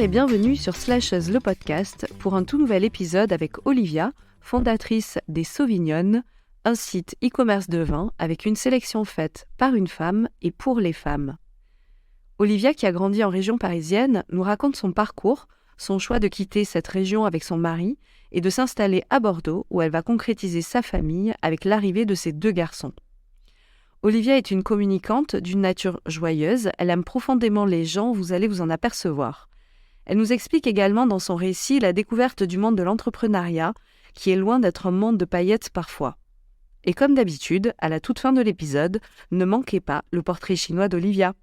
et bienvenue sur Slashes le podcast pour un tout nouvel épisode avec Olivia, fondatrice des Sauvignonnes, un site e-commerce de vin avec une sélection faite par une femme et pour les femmes. Olivia, qui a grandi en région parisienne, nous raconte son parcours, son choix de quitter cette région avec son mari et de s'installer à Bordeaux où elle va concrétiser sa famille avec l'arrivée de ses 2 garçons. Olivia est une communicante d'une nature joyeuse, elle aime profondément les gens, vous allez vous en apercevoir. Elle nous explique également dans son récit la découverte du monde de l'entrepreneuriat, qui est loin d'être un monde de paillettes parfois. Et comme d'habitude, à la toute fin de l'épisode, ne manquez pas le portrait chinois d'Olivia.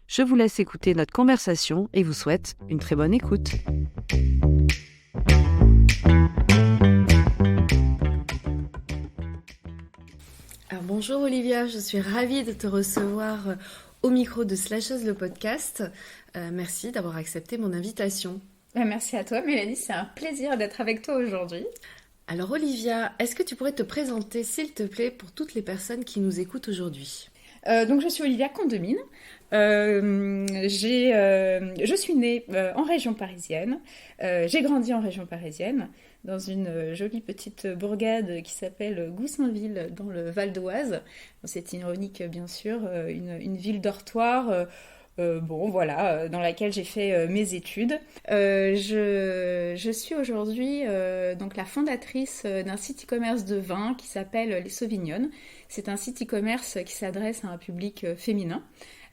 Je vous laisse écouter notre conversation et vous souhaite une très bonne écoute. Alors bonjour Olivia, je suis ravie de te recevoir au micro de Slashes le podcast. Merci d'avoir accepté mon invitation. Merci à toi Mélanie, c'est un plaisir d'être avec toi aujourd'hui. Alors Olivia, est-ce que tu pourrais te présenter s'il te plaît pour toutes les personnes qui nous écoutent aujourd'hui ? Donc je suis Olivia Condomine, je suis née en région parisienne, j'ai grandi en région parisienne dans une jolie petite bourgade qui s'appelle Goussainville dans le Val d'Oise. C'est ironique bien sûr, une ville dortoir. Dans laquelle j'ai fait mes études. Je suis aujourd'hui donc la fondatrice d'un site e-commerce de vin qui s'appelle Les Sauvignonnes. C'est un site e-commerce qui s'adresse à un public féminin.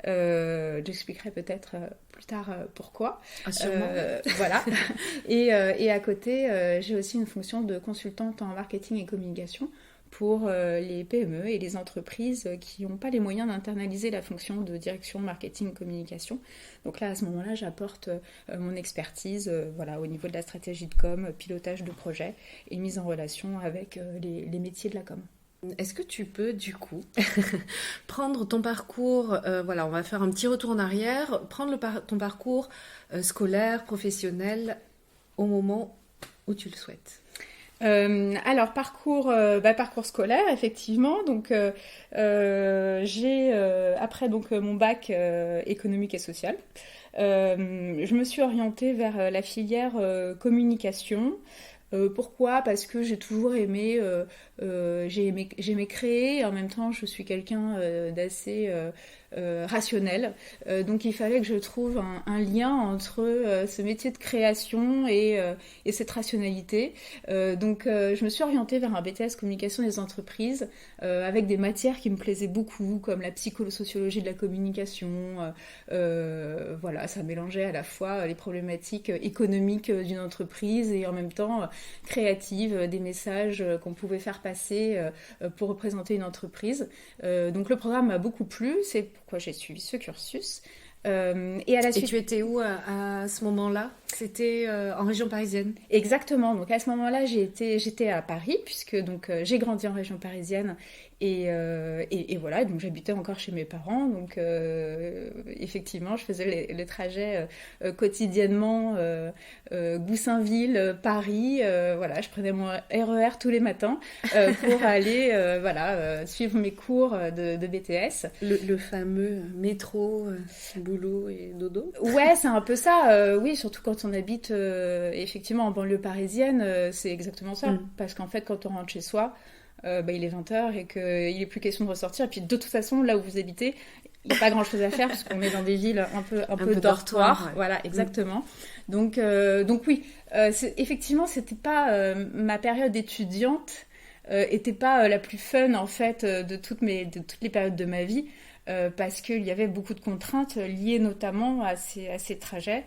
J'expliquerai peut-être plus tard pourquoi. Voilà. Et à côté, j'ai aussi une fonction de consultante en marketing et communication pour les PME et les entreprises qui n'ont pas les moyens d'internaliser la fonction de direction marketing communication. Donc là, à ce moment-là, j'apporte mon expertise au niveau de la stratégie de com, pilotage de projet et mise en relation avec les métiers de la com. Est-ce que tu peux, du coup, prendre ton parcours, on va faire un petit retour en arrière, prendre ton parcours scolaire, professionnel, au moment où tu le souhaites ? Alors parcours scolaire effectivement, donc j'ai après donc mon bac économique et social, je me suis orientée vers la filière communication. Pourquoi ? Parce que j'ai toujours aimé, j'aimais créer et en même temps je suis quelqu'un d'assez rationnel. Donc il fallait que je trouve un lien entre ce métier de création et cette rationalité. Donc je me suis orientée vers un BTS communication des entreprises avec des matières qui me plaisaient beaucoup comme la psychosociologie de la communication. Ça mélangeait à la fois les problématiques économiques d'une entreprise et en même temps créatives, des messages qu'on pouvait faire passer pour représenter une entreprise. Donc le programme m'a beaucoup plu, c'est pourquoi j'ai suivi ce cursus. Et à la suite... Et tu étais où à ce moment-là ? C'était en région parisienne ? Exactement, donc à ce moment-là j'étais à Paris puisque donc j'ai grandi en région parisienne et voilà, donc j'habitais encore chez mes parents, donc effectivement je faisais les trajets quotidiennement Goussainville, Paris, je prenais mon RER tous les matins pour aller suivre mes cours de BTS. Le fameux métro, boulot et dodo. Ouais, c'est un peu ça, oui, surtout quand on habite effectivement en banlieue parisienne, c'est exactement ça, parce qu'en fait quand on rentre chez soi, il est 20h et qu'il n'est plus question de ressortir. Et puis de toute façon, là où vous habitez, il n'y a pas grand-chose à faire parce qu'on est dans des villes un peu dortoirs. Ouais. Voilà, exactement. Donc oui, effectivement, c'était pas ma période étudiante, était pas la plus fun en fait de toutes les périodes de ma vie, parce qu'il y avait beaucoup de contraintes liées notamment à ces trajets.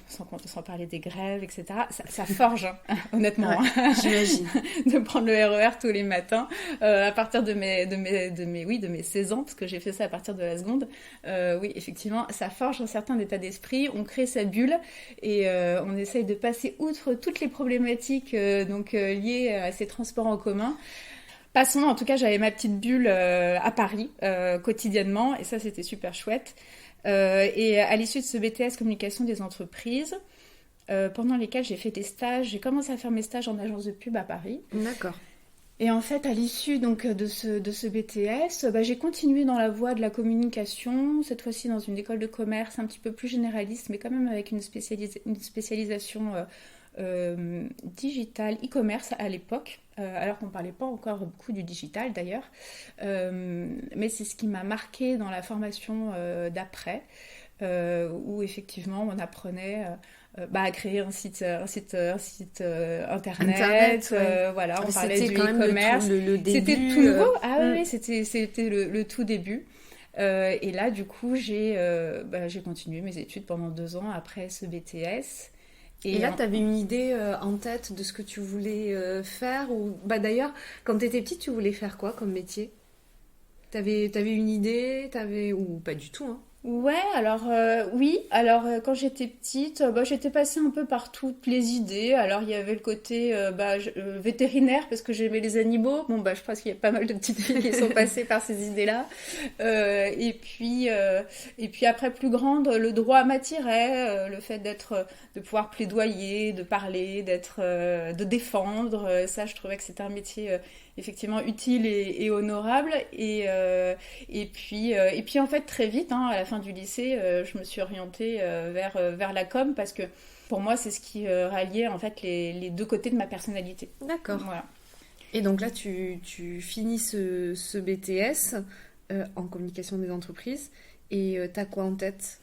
Sans parler des grèves, etc. Ça forge, honnêtement. Ouais, j'imagine. De prendre le RER tous les matins, à partir de mes 16 ans, parce que j'ai fait ça à partir de la seconde. Oui, effectivement, ça forge un certain état d'esprit. On crée sa bulle et on essaye de passer outre toutes les problématiques liées à ces transports en commun. Passons, en tout cas, j'avais ma petite bulle à Paris, quotidiennement, et ça, c'était super chouette. Et à l'issue de ce BTS communication des entreprises, pendant lesquels j'ai fait des stages, j'ai commencé à faire mes stages en agence de pub à Paris. D'accord. Et en fait, à l'issue donc de ce BTS, bah, j'ai continué dans la voie de la communication, cette fois-ci dans une école de commerce un petit peu plus généraliste, mais quand même avec une spécialisation digital, e-commerce à l'époque, alors qu'on ne parlait pas encore beaucoup du digital d'ailleurs. Mais c'est ce qui m'a marqué dans la formation d'après, où effectivement on apprenait à créer un site internet, ouais. voilà, on parlait C'était du quand même e-commerce. le début. C'était tout nouveau, ah oui, c'était le tout début. Et là, du coup, j'ai continué mes études pendant 2 ans après ce BTS. Et là, tu avais une idée en tête de ce que tu voulais faire ou... Bah, d'ailleurs, quand tu étais petite, tu voulais faire quoi comme métier? T'avais une idée ou pas du tout, hein? Ouais, alors oui, alors quand j'étais petite, j'étais passée un peu par toutes les idées. Alors il y avait le côté vétérinaire parce que j'aimais les animaux. Bon je pense qu'il y a pas mal de petites filles qui sont passées par ces idées-là. Et puis après plus grande, le droit m'attirait, le fait de pouvoir plaidoyer, de parler, de défendre. Ça, je trouvais que c'était un métier effectivement utile et honorable. Et puis en fait très vite, hein, à la fin du lycée, je me suis orientée vers la com parce que pour moi c'est ce qui ralliait en fait les deux côtés de ma personnalité. D'accord. Voilà. Et donc là tu finis ce BTS en communication des entreprises et t'as quoi en tête?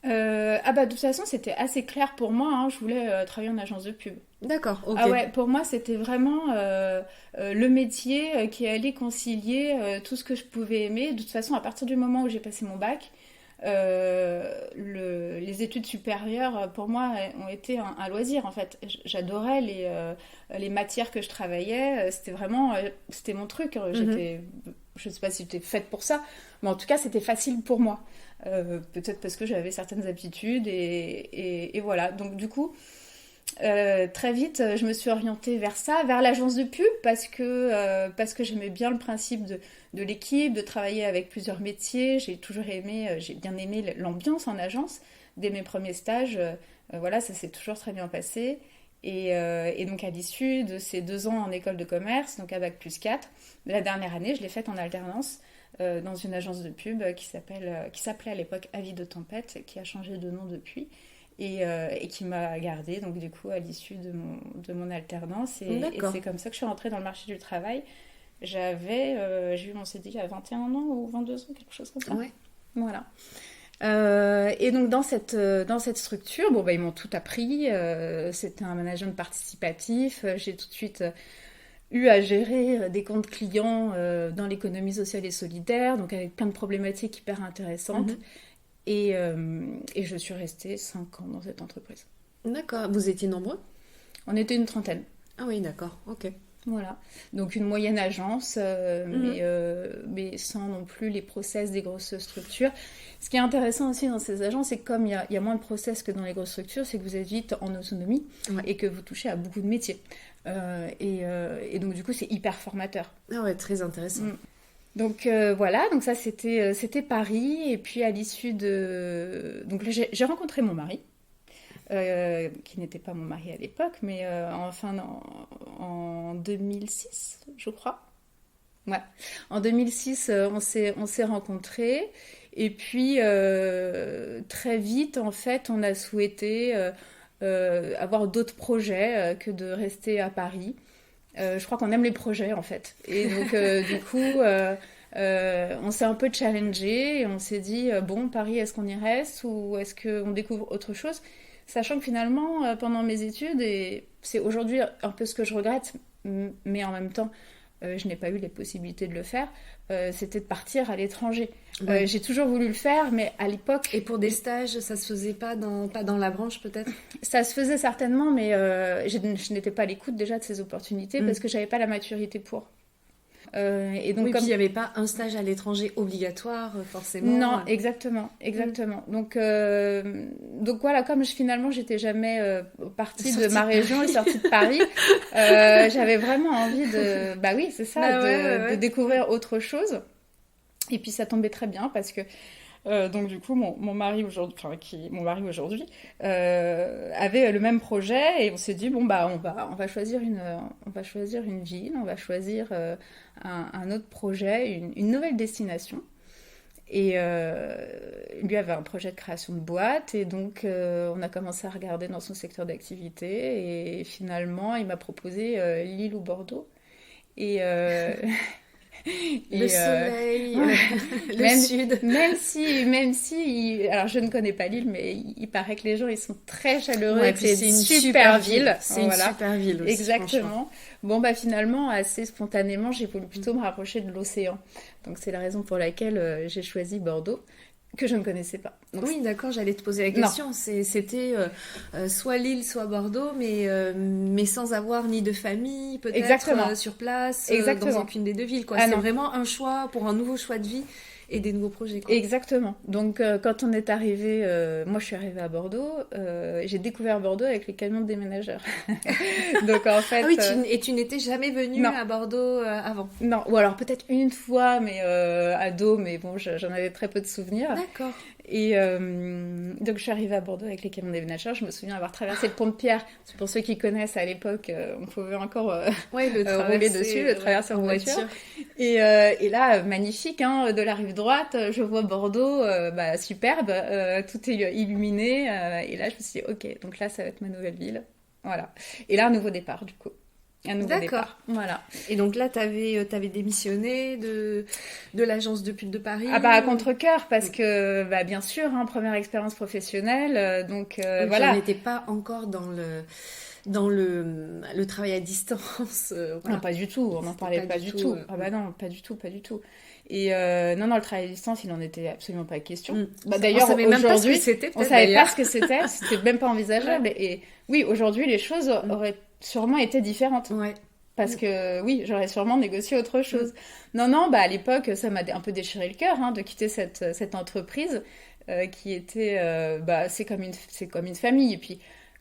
De toute façon c'était assez clair pour moi, hein, je voulais travailler en agence de pub. D'accord, ok. Ah ouais, pour moi c'était vraiment le métier qui allait concilier tout ce que je pouvais aimer. De toute façon, à partir du moment où j'ai passé mon bac, les études supérieures pour moi ont été un loisir en fait. J'adorais les matières que je travaillais, c'était mon truc. Je sais pas si j'étais faite pour ça, mais en tout cas c'était facile pour moi. Peut-être parce que j'avais certaines aptitudes et voilà. Donc du coup, très vite, je me suis orientée vers ça, vers l'agence de pub, parce que j'aimais bien le principe de l'équipe, de travailler avec plusieurs métiers. J'ai bien aimé l'ambiance en agence. Dès mes premiers stages, voilà, ça s'est toujours très bien passé. Et donc à l'issue de ces 2 ans en école de commerce, donc à Bac+4, la dernière année, je l'ai faite en alternance dans une agence de pub qui s'appelait à l'époque Avis de Tempête, qui a changé de nom depuis. Et qui m'a gardée donc du coup à l'issue de mon alternance et c'est comme ça que je suis rentrée dans le marché du travail. J'ai eu mon CDI à 21 ans ou 22 ans, quelque chose comme ça. Ouais. Voilà. Et donc dans cette structure, ils m'ont tout appris. C'était un management participatif. J'ai tout de suite eu à gérer des comptes clients dans l'économie sociale et solidaire, donc avec plein de problématiques hyper intéressantes. Et je suis restée 5 ans dans cette entreprise. D'accord. Vous étiez nombreux? On était une trentaine. Ah oui, d'accord. Ok. Voilà. Donc une moyenne agence, mais sans non plus les process des grosses structures. Ce qui est intéressant aussi dans ces agences, c'est que comme il y a moins de process que dans les grosses structures, c'est que vous êtes vite en autonomie et que vous touchez à beaucoup de métiers. Et donc du coup, c'est hyper formateur. Ah ouais, très intéressant. Donc voilà, donc ça c'était Paris, et puis à l'issue de... Donc là, j'ai rencontré mon mari, qui n'était pas mon mari à l'époque, mais en 2006, je crois. Ouais, en 2006, on s'est rencontrés, et puis très vite, en fait, on a souhaité avoir d'autres projets que de rester à Paris. Je crois qu'on aime les projets en fait. Et donc du coup, on s'est un peu challengé et on s'est dit Paris, est-ce qu'on y reste ou est-ce qu'on découvre autre chose? Sachant que finalement, pendant mes études, et c'est aujourd'hui un peu ce que je regrette, mais en même temps, je n'ai pas eu les possibilités de le faire, c'était de partir à l'étranger. Ouais. J'ai toujours voulu le faire, mais à l'époque... Et pour des stages, ça se faisait pas dans la branche peut-être? Ça se faisait certainement, mais je n'étais pas à l'écoute déjà de ces opportunités parce que j'avais pas la maturité pour. Et donc, puis il n'y avait pas un stage à l'étranger obligatoire forcément. Non, exactement. Donc voilà, comme finalement j'étais jamais partie de ma région et sortie de Paris, j'avais vraiment envie de... Bah oui, c'est ça, de découvrir autre chose. Et puis ça tombait très bien parce que Donc du coup, mon mari aujourd'hui, avait le même projet et on s'est dit bon bah on va choisir une ville, on va choisir un autre projet, une nouvelle destination. Et lui avait un projet de création de boîte et donc on a commencé à regarder dans son secteur d'activité et finalement il m'a proposé Lille ou Bordeaux. Et, Le soleil, le sud. Même si, alors je ne connais pas Lille, mais il paraît que les gens ils sont très chaleureux. Ouais, et puis c'est une super ville. C'est une super ville aussi. Exactement. Bon bah finalement, assez spontanément, j'ai voulu plutôt me rapprocher de l'océan. Donc c'est la raison pour laquelle j'ai choisi Bordeaux, que je ne connaissais pas. Donc, oui, d'accord, j'allais te poser la question. C'était soit Lille, soit Bordeaux, mais sans avoir ni de famille, peut-être, sur place, dans aucune des deux villes, quoi. C'est vraiment un choix pour un nouveau choix de vie et des nouveaux projets, quoi. Exactement. Donc, quand on est arrivé, moi je suis arrivée à Bordeaux, j'ai découvert Bordeaux avec les camions de déménageurs. Donc, en fait... Ah oui, et tu n'étais jamais venue à Bordeaux avant? Non, ou alors peut-être une fois, mais ado, mais bon, j'en avais très peu de souvenirs. D'accord. Et donc je suis arrivée à Bordeaux avec les camions déménageurs. Je me souviens avoir traversé le pont de Pierre. Pour ceux qui connaissent, à l'époque, on pouvait encore rouler dessus, le traverser en voiture. Et là, magnifique, hein, de la rive droite, je vois Bordeaux, superbe, tout est illuminé. Et là, je me suis dit, ok, donc là, ça va être ma nouvelle ville. Voilà. Et là, un nouveau départ, du coup. Départ. Voilà. Et donc là, t'avais démissionné de l'agence de pub de Paris? Ah bah à contre-cœur parce que bien sûr, hein, première expérience professionnelle, donc voilà. On n'était pas encore dans le travail à distance. Voilà. Non, pas du tout. On n'en parlait pas du tout. Ah bah non, pas du tout. Et non, le travail à distance, il n'en était absolument pas question. D'ailleurs, aujourd'hui, on savait pas ce que c'était. C'était même pas envisageable. Ouais. Et oui, aujourd'hui, les choses auraient sûrement été différentes. Ouais. Parce que oui, j'aurais sûrement négocié autre chose. Non, à l'époque, ça m'a un peu déchiré le cœur de quitter cette entreprise qui était, c'est comme une famille. Et puis,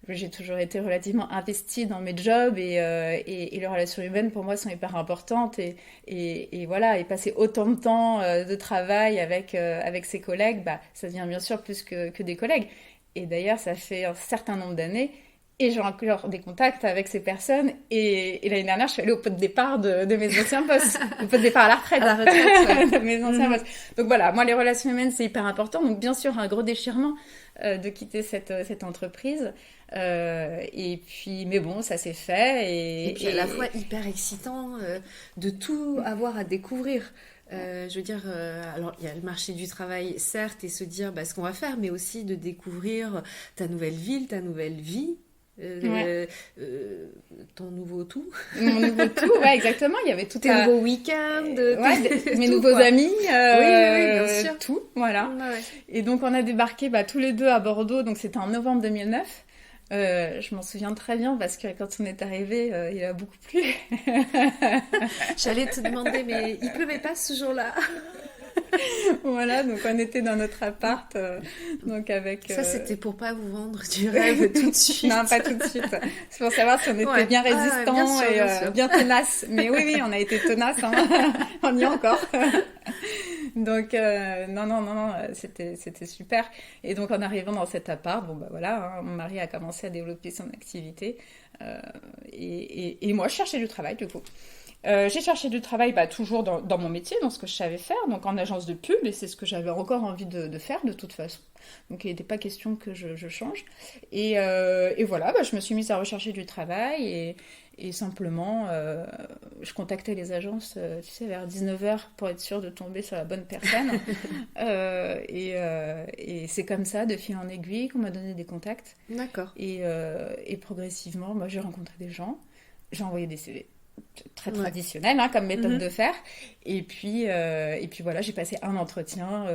j'ai toujours été relativement investie dans mes jobs et les relations humaines pour moi sont hyper importantes et voilà, et passer autant de temps de travail avec ses collègues, ça devient bien sûr plus que des collègues. Et d'ailleurs, ça fait un certain nombre d'années. Et j'ai encore des contacts avec ces personnes. Et l'année dernière, je suis allée au pot de départ de mes anciens postes. Au pot de départ à la retraite. De mes anciens postes. Donc voilà, moi, les relations humaines, c'est hyper important. Donc bien sûr, un gros déchirement de quitter cette entreprise. Et puis, mais bon, ça s'est fait. Et puis à la fois hyper excitant de tout avoir à découvrir. Je veux dire, alors il y a le marché du travail, certes, et se dire ce qu'on va faire, mais aussi de découvrir ta nouvelle ville, ta nouvelle vie. Ton nouveau tout. Mon nouveau tout, ouais, exactement. Il y avait tout tes nouveaux week-ends, mes nouveaux amis, oui, bien sûr. Tout, voilà. Ouais. Et donc on a débarqué tous les deux à Bordeaux, donc c'était en novembre 2009. Je m'en souviens très bien parce que quand on est arrivé, il a beaucoup plu. J'allais te demander, mais il pleuvait pas ce jour-là? Voilà, donc on était dans notre appart, donc avec... Ça, c'était pour pas vous vendre du rêve tout de suite. Non, pas tout de suite. C'est pour savoir si on était bien résistants et bien tenaces. Mais oui, on a été tenaces, hein. On y est encore. Donc, non, c'était super. Et donc, en arrivant dans cet appart, voilà, hein, mon mari a commencé à développer son activité. Et moi, je cherchais du travail, du coup. J'ai cherché du travail toujours dans mon métier, dans ce que je savais faire, donc en agence de pub, et c'est ce que j'avais encore envie de faire de toute façon. Donc il n'était pas question que je change. Et voilà, je me suis mise à rechercher du travail et simplement, je contactais les agences, vers 19h pour être sûre de tomber sur la bonne personne. Et c'est comme ça, de fil en aiguille, qu'on m'a donné des contacts. D'accord. Et progressivement, j'ai rencontré des gens, j'ai envoyé des CV. Très traditionnel comme méthode de faire et puis voilà, j'ai passé un entretien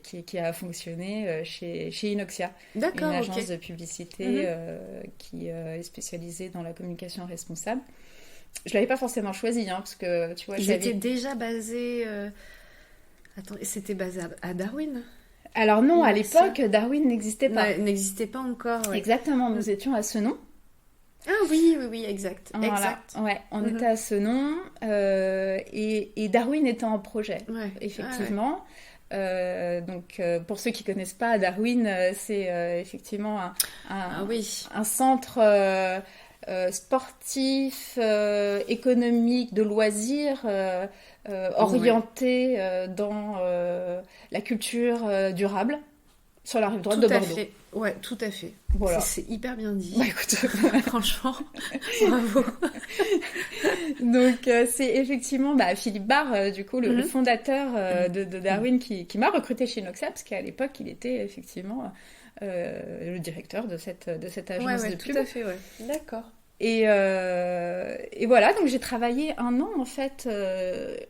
qui a fonctionné chez Inoxia, une agence de publicité qui est spécialisée dans la communication responsable. Je l'avais pas forcément choisi parce que tu vois, ils étaient déjà basés c'était basé à Darwin? Alors non, à l'époque Darwin n'existait pas. N'existait pas encore. Ouais. Exactement, nous étions à Senon. Ah oui, exact. Voilà. Exact. Ouais, on était à Senon et Darwin était en projet, effectivement. Donc, pour ceux qui connaissent pas, Darwin, c'est effectivement un centre sportif, économique, de loisirs, orienté dans la culture durable, sur la rive droite de Bordeaux. Fait. Ouais, tout à fait. Voilà. C'est hyper bien dit. Bah, écoute, franchement, bravo. Donc, c'est effectivement Philippe Barre, du coup, le fondateur de Darwin, qui m'a recruté chez Inoxia, parce qu'à l'époque, il était effectivement le directeur de cette agence de pub. Tout à fait, ouais. D'accord. Et voilà, donc j'ai travaillé 1 an, en fait.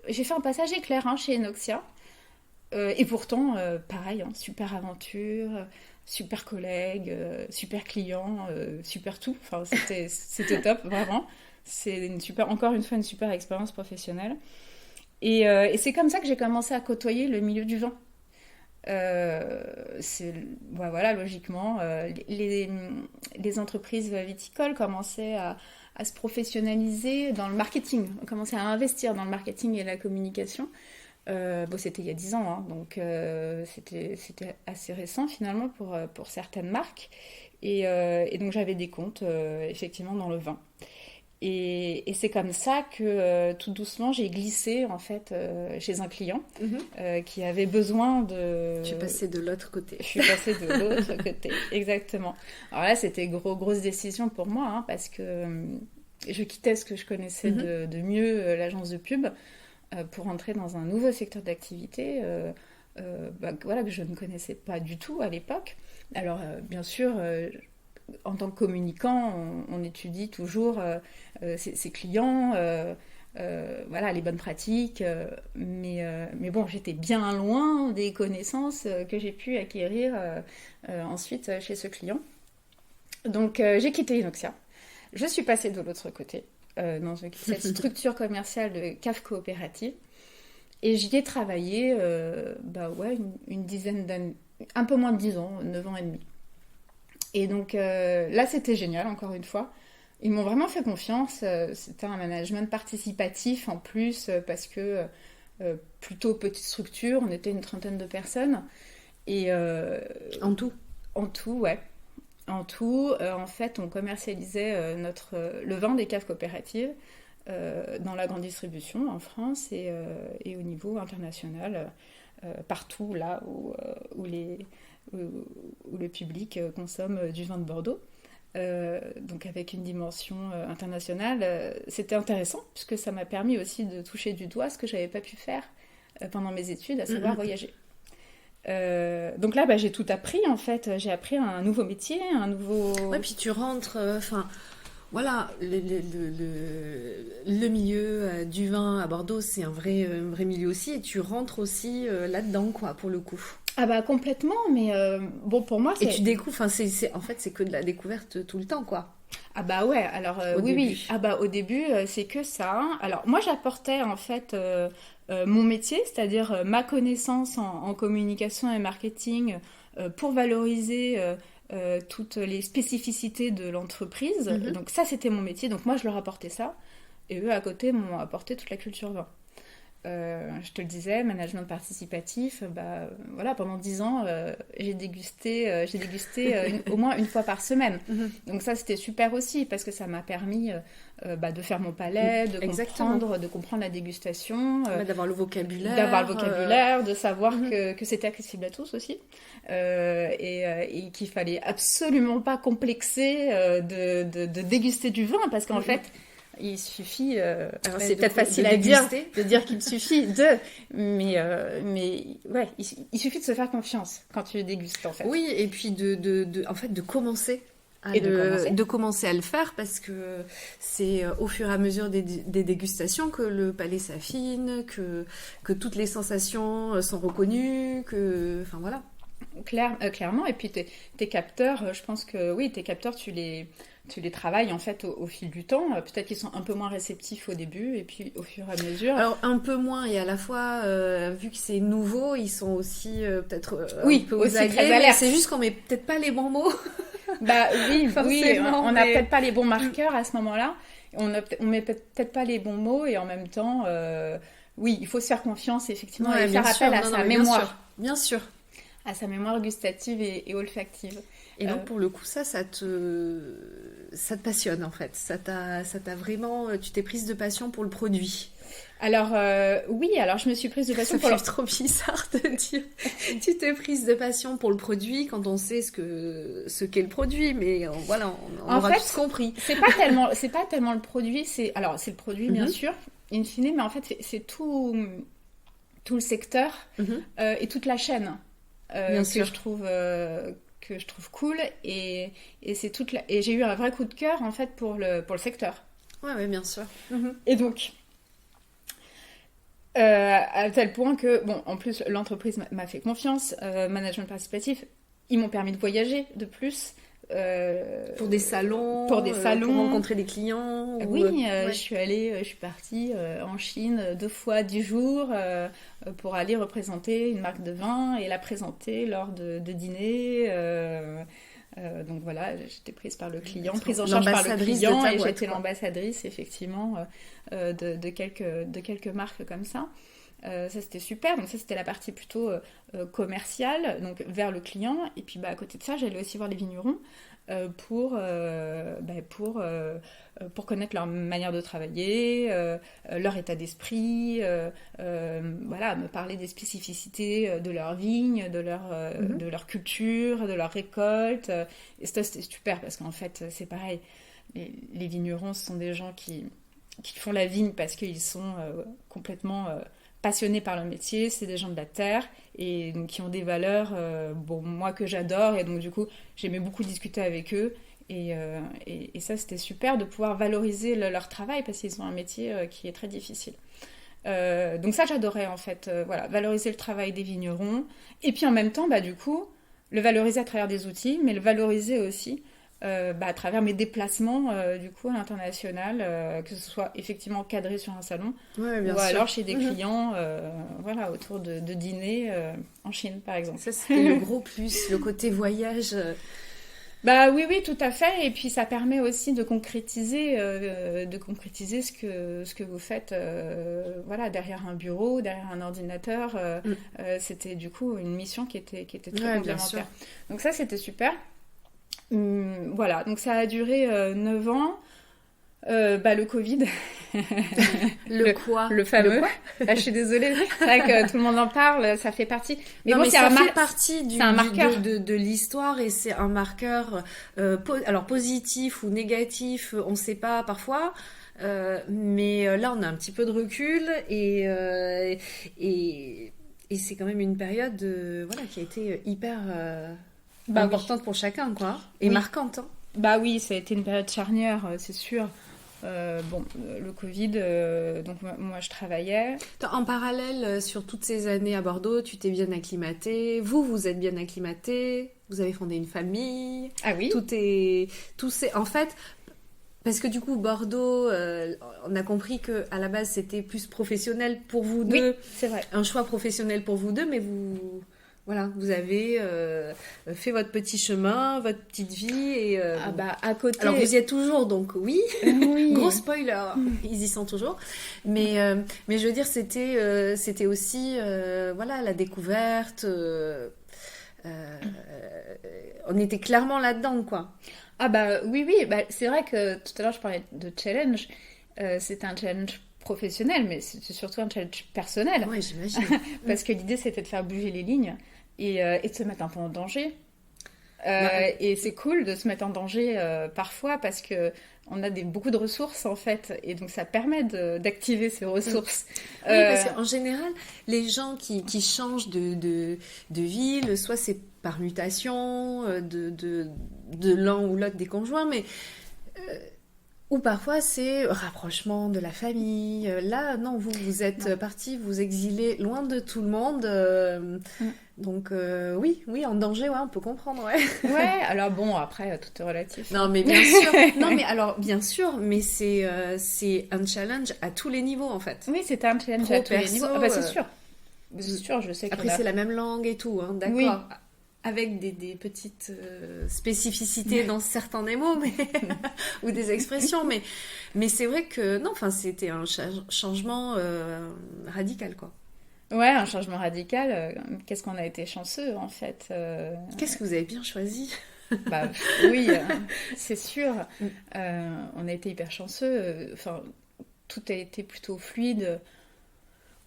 J'ai fait un passage éclair chez Inoxia. Et pourtant, pareil, super aventure, super collègue, super client, super tout. Enfin, c'était top, vraiment. C'est encore une fois une super expérience professionnelle. Et c'est comme ça que j'ai commencé à côtoyer le milieu du vin. Voilà, logiquement, les entreprises viticoles commençaient à se professionnaliser dans le marketing. On commençait à investir dans le marketing et la communication. C'était il y a 10 ans, donc c'était assez récent finalement pour certaines marques. Et donc j'avais des comptes effectivement dans le vin. Et c'est comme ça que tout doucement j'ai glissé en fait chez un client qui avait besoin de... Tu es passée de l'autre côté. Je suis passée de l'autre côté, exactement. Alors là c'était grosse décision pour moi parce que je quittais ce que je connaissais de mieux, l'agence de pub, pour entrer dans un nouveau secteur d'activité que je ne connaissais pas du tout à l'époque. Alors bien sûr, en tant que communicant, on étudie toujours ses clients, les bonnes pratiques, mais bon, j'étais bien loin des connaissances que j'ai pu acquérir ensuite chez ce client. Donc j'ai quitté Inoxia, je suis passée de l'autre côté, dans cette structure commerciale de cave coopérative. Et j'y ai travaillé une dizaine d'années, un peu moins de 10 ans, 9 ans et demi. Et donc là, c'était génial, encore une fois. Ils m'ont vraiment fait confiance. C'était un management participatif en plus, parce que plutôt petite structure, on était une 30aine de personnes. Et, en tout, ouais. En tout, en fait, on commercialisait le vin des caves coopératives dans la grande distribution en France et au niveau international, partout là où le public consomme du vin de Bordeaux. Donc avec une dimension internationale, c'était intéressant puisque ça m'a permis aussi de toucher du doigt ce que je n'avais pas pu faire pendant mes études, à savoir voyager. Donc là, j'ai tout appris en fait. J'ai appris un nouveau métier, un nouveau... Ouais, puis tu rentres... Voilà, le milieu du vin à Bordeaux, c'est un vrai milieu aussi. Et tu rentres aussi là-dedans, quoi, pour le coup. Ah complètement, mais pour moi, c'est... Et tu découvres, en fait, c'est que de la découverte tout le temps, quoi. Ah ouais, alors oui. Au début, c'est que ça. Alors moi, j'apportais en fait mon métier, c'est-à-dire ma connaissance en communication et marketing pour valoriser toutes les spécificités de l'entreprise. Donc ça, c'était mon métier. Donc moi, je leur apportais ça. Et eux, à côté, m'ont apporté toute la culture vin. Je te le disais, management participatif, pendant 10 ans, j'ai dégusté au moins une fois par semaine. Donc ça, c'était super aussi, parce que ça m'a permis de faire mon palais, de comprendre la dégustation. D'avoir le vocabulaire. De savoir que c'était accessible à tous aussi. Et qu'il fallait absolument pas complexer de déguster du vin, parce qu'en fait... Il suffit, c'est peut-être facile à dire, de dire qu'il suffit mais il suffit de se faire confiance quand tu dégustes en fait. Oui, et puis de commencer. De commencer à le faire, parce que c'est au fur et à mesure des dégustations que le palais s'affine, que toutes les sensations sont reconnues, voilà. Clairement, et puis tes capteurs, je pense que oui, tes capteurs, tu les travailles en fait au fil du temps. Peut-être qu'ils sont un peu moins réceptifs au début, et puis au fur et à mesure. Alors un peu moins, et à la fois, vu que c'est nouveau, ils sont aussi peut-être un peu aux aguets. C'est juste qu'on met peut-être pas les bons mots. Oui, on n'a peut-être pas les bons marqueurs à ce moment-là. On met peut-être pas les bons mots, et en même temps, il faut se faire confiance, effectivement, et faire appel à sa mémoire. Bien sûr. À sa mémoire gustative et olfactive. Et donc pour le coup, ça te passionne en fait. Ça t'a vraiment, tu t'es prise de passion pour le produit. Alors oui, alors je me suis prise de passion pour c'est trop bizarre de dire tu t'es prise de passion pour le produit quand on sait ce qu'est le produit, mais voilà, on aura tous compris. C'est pas tellement le produit, c'est le produit bien sûr, in fine, mais en fait c'est tout le secteur et toute la chaîne que je trouve cool et c'est et j'ai eu un vrai coup de cœur en fait pour le secteur. Ouais, bien sûr. Et donc à tel point que, bon, en plus, l'entreprise m'a fait confiance, management participatif, ils m'ont permis de voyager de plus. Pour des salons, pour rencontrer des clients. Oui, je suis partie en Chine 2 fois 10 jours pour aller représenter une marque de vin et la présenter lors de dîners. Donc voilà, j'étais prise par le client, prise en charge par le client et j'étais l'ambassadrice effectivement de quelques marques comme ça. Ça c'était super, donc ça c'était la partie plutôt commerciale, donc vers le client. Et puis à côté de ça, j'allais aussi voir les vignerons pour connaître leur manière de travailler, leur état d'esprit, voilà, me parler des spécificités de leur vigne, de leur culture, de leur récolte. Et ça c'était super parce qu'en fait c'est pareil, les vignerons ce sont des gens qui font la vigne parce qu'ils sont complètement passionnés par leur métier, c'est des gens de la terre et donc qui ont des valeurs moi que j'adore, et donc du coup j'aimais beaucoup discuter avec eux et ça c'était super de pouvoir valoriser leur travail parce qu'ils ont un métier qui est très difficile. Donc ça j'adorais en fait, voilà, valoriser le travail des vignerons et puis en même temps du coup le valoriser à travers des outils, mais le valoriser aussi à travers mes déplacements du coup à l'international, que ce soit effectivement cadré sur un salon ou alors chez des clients voilà, autour de dîners en Chine par exemple. Ça c'était le gros plus, le côté voyage. Oui, tout à fait. Et puis ça permet aussi de concrétiser ce que vous faites voilà, derrière un bureau, derrière un ordinateur. C'était du coup une mission qui était très complémentaire. Donc ça c'était super. Voilà, donc ça a duré 9 ans. Le Covid. Le fameux. Le quoi Je suis désolée, c'est vrai que tout le monde en parle, ça fait partie. Mais ça fait partie un marqueur de l'histoire et c'est un marqueur alors positif ou négatif, on ne sait pas parfois. Mais là, on a un petit peu de recul et c'est quand même une période qui a été hyper importante pour chacun, quoi, et marquante. Oui, ça a été une période charnière, c'est sûr. Le Covid, donc moi je travaillais. En parallèle, sur toutes ces années à Bordeaux, tu t'es bien acclimatée, vous êtes bien acclimatée, vous avez fondé une famille. Ah oui. En fait, parce que du coup, Bordeaux, on a compris qu'à la base, c'était plus professionnel pour vous deux. Oui, c'est vrai. Un choix professionnel pour vous deux, mais vous avez fait votre petit chemin, votre petite vie et à côté. Alors vous y êtes toujours, donc oui. Gros spoiler, ils y sont toujours. Mais je veux dire, c'était aussi la découverte. On était clairement là-dedans, quoi. Oui, c'est vrai que tout à l'heure je parlais de challenge. C'était un challenge professionnel, mais c'est surtout un challenge personnel. Oui, j'imagine. Parce que l'idée c'était de faire bouger les lignes et de se mettre un peu en danger. Et c'est cool de se mettre en danger parfois parce que on a beaucoup de ressources en fait, et donc ça permet d'activer ces ressources. Oui, parce qu'en général, les gens qui changent de ville, soit c'est par mutation de l'un ou l'autre des conjoints, mais ou parfois c'est rapprochement de la famille. Là, non, vous êtes partis, vous exilez loin de tout le monde. Donc oui, en danger, on peut comprendre, ouais. Ouais, alors bon, après, tout est relatif. Non, mais bien sûr. Non, mais alors, bien sûr, mais c'est un challenge à tous les niveaux, en fait. Oui, c'est un challenge à tous les niveaux. C'est sûr. C'est sûr, je sais que... Après, c'est la même langue et tout, d'accord. Oui. Avec des petites spécificités dans certains des mots, ou des expressions, mais c'est vrai que, non, c'était un changement radical, quoi. Ouais, un changement radical. Qu'est-ce qu'on a été chanceux, en fait. Qu'est-ce que vous avez bien choisi? Bah, oui, c'est sûr. On a été hyper chanceux. Enfin, tout a été plutôt fluide.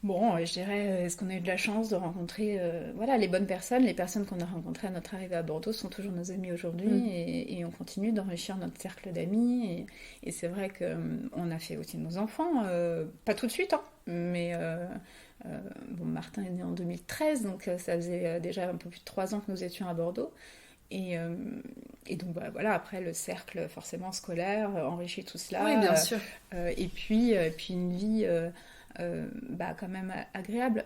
Bon, je dirais, est-ce qu'on a eu de la chance de rencontrer voilà, les bonnes personnes? Les personnes qu'on a rencontrées à notre arrivée à Bordeaux sont toujours nos amis aujourd'hui et on continue d'enrichir notre cercle d'amis. Et c'est vrai qu'on a fait aussi nos enfants, pas tout de suite, hein, mais bon, Martin est né en 2013, donc ça faisait déjà un peu plus de 3 ans que nous étions à Bordeaux. Et donc voilà, après le cercle forcément scolaire enrichit tout cela. Oui, bien sûr. Et puis une vie quand même agréable.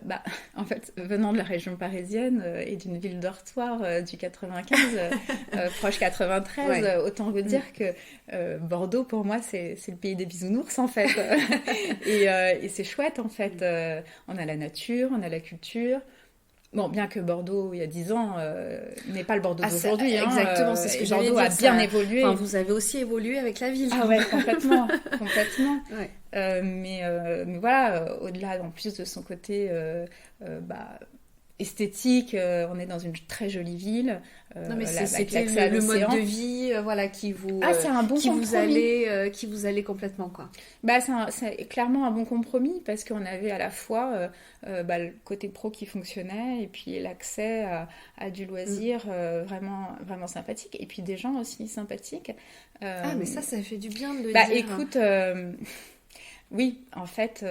En fait, venant de la région parisienne et d'une ville dortoir du 95, proche 93, autant vous dire que Bordeaux, pour moi, c'est le pays des bisounours, en fait. Et c'est chouette, en fait. On a la nature, on a la culture. Bon, bien que Bordeaux, il y a 10 ans, n'est pas le Bordeaux d'aujourd'hui. Exactement, c'est ce que Bordeaux Bordeaux a bien évolué. Enfin, vous avez aussi évolué avec la ville. Ah ouais, complètement. Complètement. Ouais. Mais voilà, au-delà, en plus de son côté esthétique, on est dans une très jolie ville. Non, mais c'était le mode de vie voilà, qui vous allait complètement, quoi. C'est clairement un bon compromis parce qu'on avait à la fois le côté pro qui fonctionnait et puis l'accès à du loisir vraiment, vraiment sympathique et puis des gens aussi sympathiques. Mais ça fait du bien de le dire. Écoute, oui, en fait...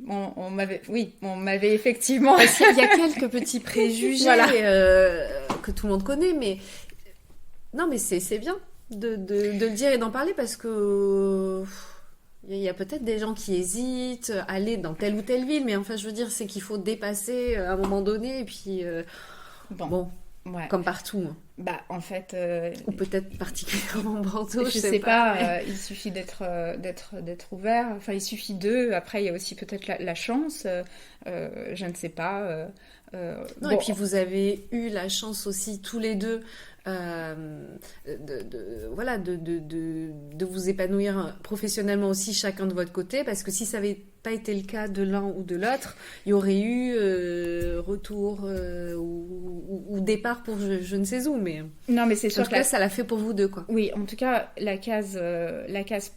on m'avait effectivement... Parce qu'il y a quelques petits préjugés voilà. Que tout le monde connaît, mais... Non, mais c'est bien de le dire et d'en parler parce que... Il y a peut-être des gens qui hésitent à aller dans telle ou telle ville, mais enfin, je veux dire, c'est qu'il faut dépasser à un moment donné, et puis... Bon. Ouais. Comme partout. En fait... Ou peut-être particulièrement Bordeaux, je sais pas. Il suffit d'être ouvert. Enfin, il suffit d'eux. Après, il y a aussi peut-être la chance. Je ne sais pas. Non, et puis vous avez eu la chance aussi, tous les deux, de vous épanouir professionnellement aussi, chacun de votre côté, parce que si ça n'avait pas été le cas de l'un ou de l'autre, il y aurait eu retour ou départ pour je ne sais où, mais non, mais c'est sûr en tout cas ça l'a fait pour vous deux, quoi. Oui, en tout cas la case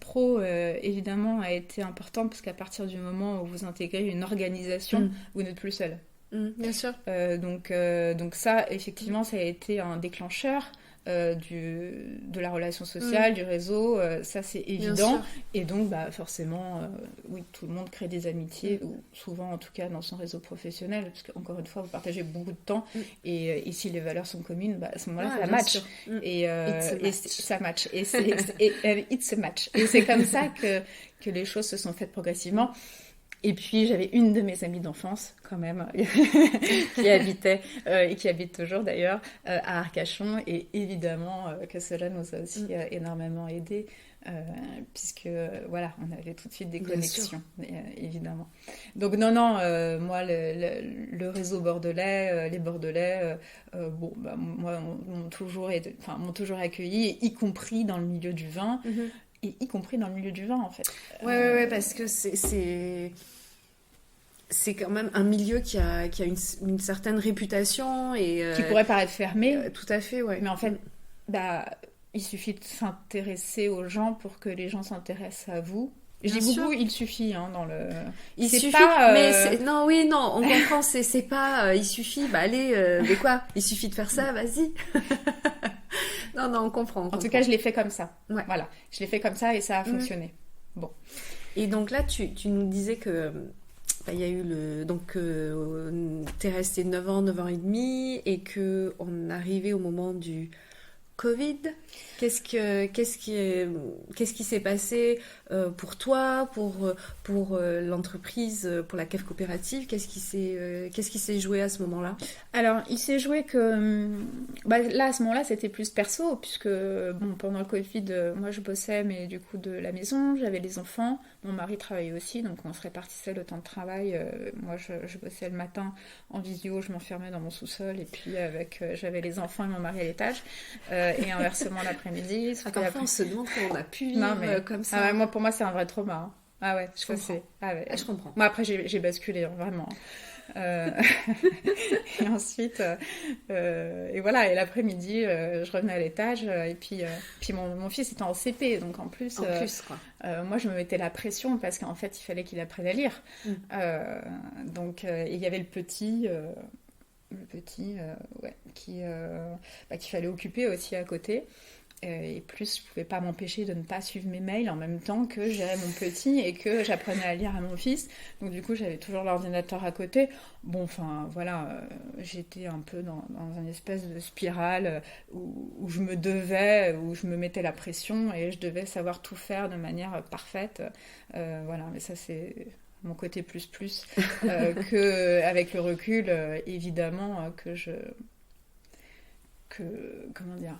pro évidemment a été importante parce qu'à partir du moment où vous intégrez une organisation, vous n'êtes plus seul. Bien sûr. Donc ça, effectivement, ça a été un déclencheur de la relation sociale, du réseau, ça c'est évident. Et donc, forcément, oui, tout le monde crée des amitiés, ou souvent en tout cas dans son réseau professionnel, parce qu'encore une fois, vous partagez beaucoup de temps, et si les valeurs sont communes, à ce moment-là, ça match. Et ça match. Et it's a match. Et c'est comme ça que les choses se sont faites progressivement. Et puis, j'avais une de mes amies d'enfance, quand même, qui habitait, et qui habite toujours d'ailleurs, à Arcachon. Et évidemment que cela nous a aussi énormément aidés, puisque, voilà, on avait tout de suite des connexions, évidemment. Donc, non, moi, le réseau bordelais, les Bordelais, moi, m'ont toujours accueilli, y compris dans le milieu du vin. Et y compris dans le milieu du vin, en fait. Ouais, parce que c'est quand même un milieu qui a une certaine réputation et... qui pourrait paraître fermé. Tout à fait, ouais. Mais en fait, il suffit de s'intéresser aux gens pour que les gens s'intéressent à vous. Je dis beaucoup, il suffit, dans le... Il suffit, pas, mais non, on comprend, c'est pas... il suffit, allez, mais quoi? Il suffit de faire ça, vas-y. Non, on comprend. En tout cas, je l'ai fait comme ça. Ouais. Voilà, je l'ai fait comme ça et ça a fonctionné. Bon. Et donc là, tu nous disais que il y a eu t'es resté 9 ans et demi et qu'on arrivait au moment du Covid. Qu'est-ce qui s'est passé pour toi, pour l'entreprise, pour la cave coopérative? Qu'est-ce qui s'est joué à ce moment-là? Alors, il s'est joué que là, à ce moment-là, c'était plus perso, puisque pendant le Covid, moi je bossais, mais du coup de la maison, j'avais les enfants, mon mari travaillait aussi, donc on se répartissait le temps de travail. Moi, je bossais le matin en visio, je m'enfermais dans mon sous-sol, et puis j'avais les enfants et mon mari à l'étage, et inversement l'après-midi. Parfois, on se demande comment on a pu vivre comme ça. Pour moi, c'est un vrai trauma. Ah ouais, je comprends. Je comprends. Moi, après, j'ai basculé, vraiment. Et ensuite, et voilà, et l'après-midi, je revenais à l'étage, et puis mon fils était en CP, donc en plus quoi. Moi, je me mettais la pression parce qu'en fait, il fallait qu'il apprenne à lire. Donc, il y avait le petit, qu'il fallait occuper aussi à côté. Et plus, je pouvais pas m'empêcher de ne pas suivre mes mails en même temps que j'avais mon petit et que j'apprenais à lire à mon fils. Donc du coup, j'avais toujours l'ordinateur à côté. Bon, enfin, voilà, j'étais un peu dans une espèce de spirale où je me mettais la pression et je devais savoir tout faire de manière parfaite. Voilà, mais ça, c'est mon côté plus que avec le recul, évidemment, comment dire,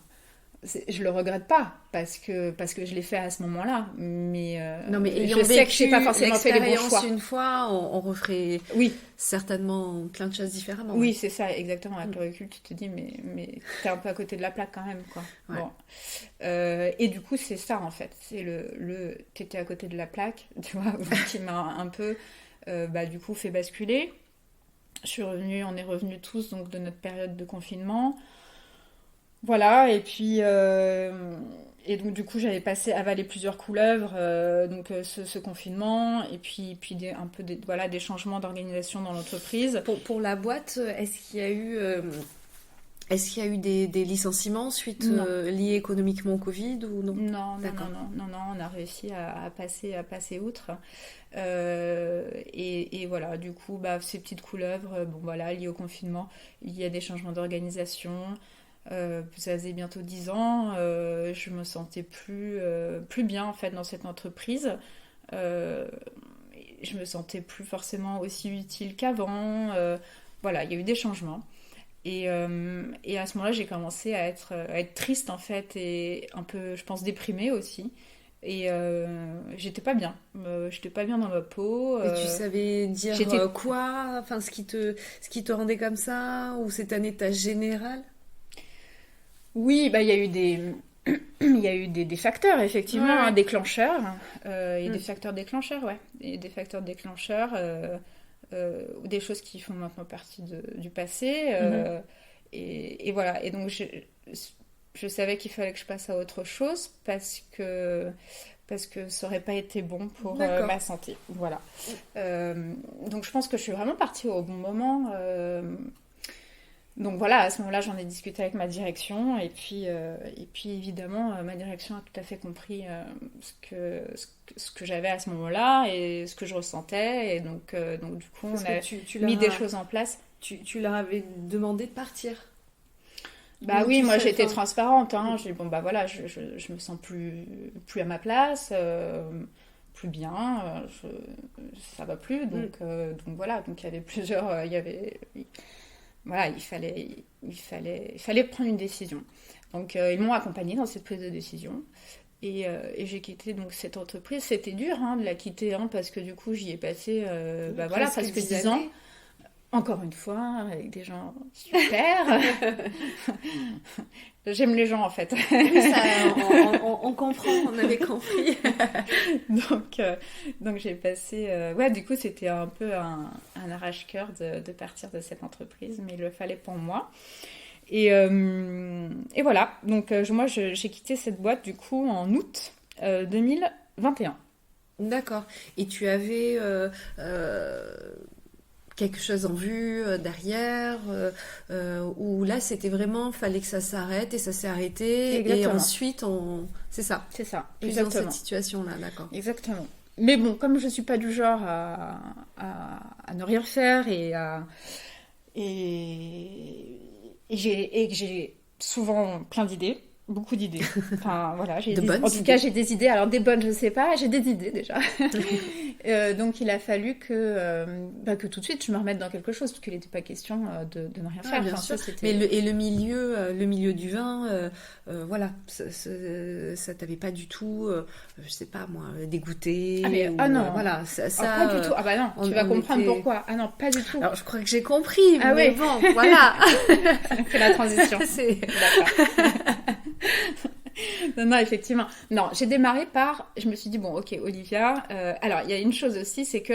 je le regrette pas parce que je l'ai fait à ce moment-là, mais non, mais je sais que j'ai pas forcément fait les bons choix. Une fois, on referait certainement plein de choses différemment. Oui, c'est ça, exactement. Avec le recul, tu te dis mais t'es un peu à côté de la plaque quand même, quoi. Ouais. Bon. Et du coup, c'est ça en fait, c'est le t'étais à côté de la plaque, tu vois, qui m'a un peu du coup fait basculer. On est revenus tous donc de notre période de confinement. Voilà, et puis et donc du coup j'avais avalé plusieurs couleuvres, donc ce confinement, et puis des changements d'organisation dans l'entreprise. Pour la boîte, est-ce qu'il y a eu des licenciements suite liés économiquement au Covid ou non ? Non, on a réussi à passer outre. Et voilà, du coup, ces petites couleuvres, liées au confinement, il y a des changements d'organisation. Ça faisait bientôt 10 ans, je me sentais plus bien en fait dans cette entreprise. Je me sentais plus forcément aussi utile qu'avant. Voilà, il y a eu des changements. Et à ce moment-là, j'ai commencé à être triste en fait et un peu, je pense, déprimée aussi. Et j'étais pas bien. J'étais pas bien dans ma peau. Et tu savais dire quoi ? Enfin, ce qui te rendait comme ça ? Ou c'est un état général ? Oui, il y a eu des facteurs, effectivement, déclencheurs. Et des facteurs déclencheurs, ouais. Et des facteurs déclencheurs, des choses qui font maintenant partie du passé. Et voilà. Et donc, je savais qu'il fallait que je passe à autre chose parce que ça aurait pas été bon pour ma santé. Voilà. Donc, je pense que je suis vraiment partie au bon moment. Donc voilà, à ce moment-là, j'en ai discuté avec ma direction et puis évidemment, ma direction a tout à fait compris ce que j'avais à ce moment-là et ce que je ressentais. Et donc du coup, on a mis des choses en place. Tu leur avais demandé de partir ? Oui, moi j'étais transparente. J'ai dit je me sens plus à ma place, plus bien, ça va plus. Donc voilà, donc il y avait plusieurs, voilà, il fallait prendre une décision. Donc, ils m'ont accompagnée dans cette prise de décision. Et j'ai quitté donc, cette entreprise. C'était dur de la quitter, parce que du coup, j'y ai passé presque 10 ans. Encore une fois, avec des gens super. J'aime les gens, en fait. Oui, ça, on comprend, on avait compris. Donc j'ai passé... du coup, c'était un peu un arrache-cœur de partir de cette entreprise, mais il le fallait pour moi. Et voilà, donc moi, j'ai quitté cette boîte, du coup, en août 2021. D'accord. Et tu avais... quelque chose en vue derrière, où là c'était vraiment, fallait que ça s'arrête et ça s'est arrêté. Exactement. Et ensuite c'est ça. C'est ça. Plus dans cette situation-là, d'accord. Exactement. Mais bon, comme je suis pas du genre à ne rien faire et que j'ai souvent plein d'idées. Beaucoup d'idées. Enfin, voilà, en tout cas, j'ai des idées. Alors, des bonnes, je sais pas. J'ai des idées, déjà. Donc, il a fallu que tout de suite, je me remette dans quelque chose, parce qu'il n'était pas question de ne rien faire. Bien sûr. Mais le milieu du vin, voilà, ça t'avait pas du tout, je sais pas, moi, dégoûté. Non. Voilà, ça pas du tout. Non, tu vas comprendre pourquoi. Ah non, pas du tout. Alors, je crois que j'ai compris, mais bon, voilà. On fait la transition. C'est... D'accord. Non, effectivement. Non, j'ai démarré par... Je me suis dit, bon, ok, Olivia... alors, il y a une chose aussi, c'est que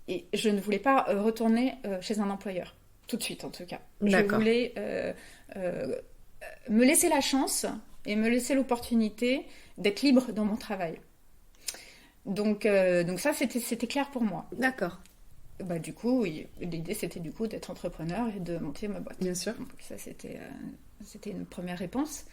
je ne voulais pas retourner chez un employeur. Tout de suite, en tout cas. D'accord. Je voulais me laisser la chance et me laisser l'opportunité d'être libre dans mon travail. Donc ça, c'était clair pour moi. D'accord. Bah, du coup, oui, l'idée, c'était du coup d'être entrepreneur et de monter ma boîte. Bien sûr. Donc ça, c'était une première réponse.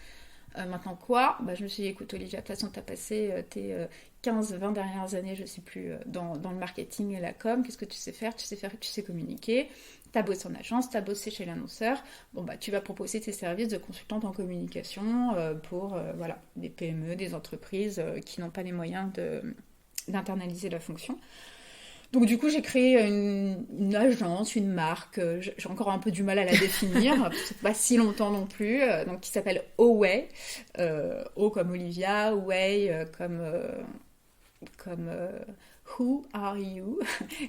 Maintenant quoi? Bah, je me suis dit, écoute Olivia, de toute façon, tu as passé tes 15-20 dernières années, je ne sais plus, dans le marketing et la com. Qu'est-ce que tu sais faire? Tu sais communiquer. Tu as bossé en agence, tu as bossé chez l'annonceur. Bon, bah, tu vas proposer tes services de consultante en communication pour voilà, des PME, des entreprises qui n'ont pas les moyens d'internaliser la fonction. Donc du coup, j'ai créé une agence, une marque, j'ai encore un peu du mal à la définir, c'est pas si longtemps non plus, donc qui s'appelle Oway, O comme Olivia, Way comme Who are you?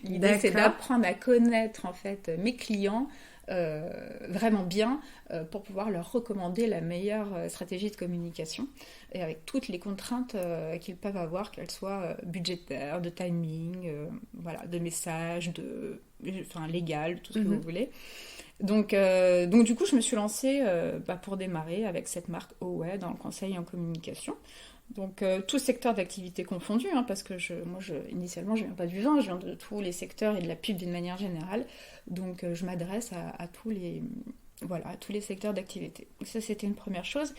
L'idée, c'est d'apprendre à connaître en fait mes clients vraiment bien pour pouvoir leur recommander la meilleure stratégie de communication et avec toutes les contraintes qu'ils peuvent avoir, qu'elles soient budgétaires, de timing, voilà, de messages, légal, tout ce que vous voulez. Donc du coup, je me suis lancée pour démarrer avec cette marque Oway dans le conseil en communication. Donc tout secteur d'activité confondu, hein, parce que initialement je viens pas du vin, je viens de tous les secteurs et de la pub d'une manière générale, donc je m'adresse à tous les secteurs d'activité. Donc ça, c'était une première chose.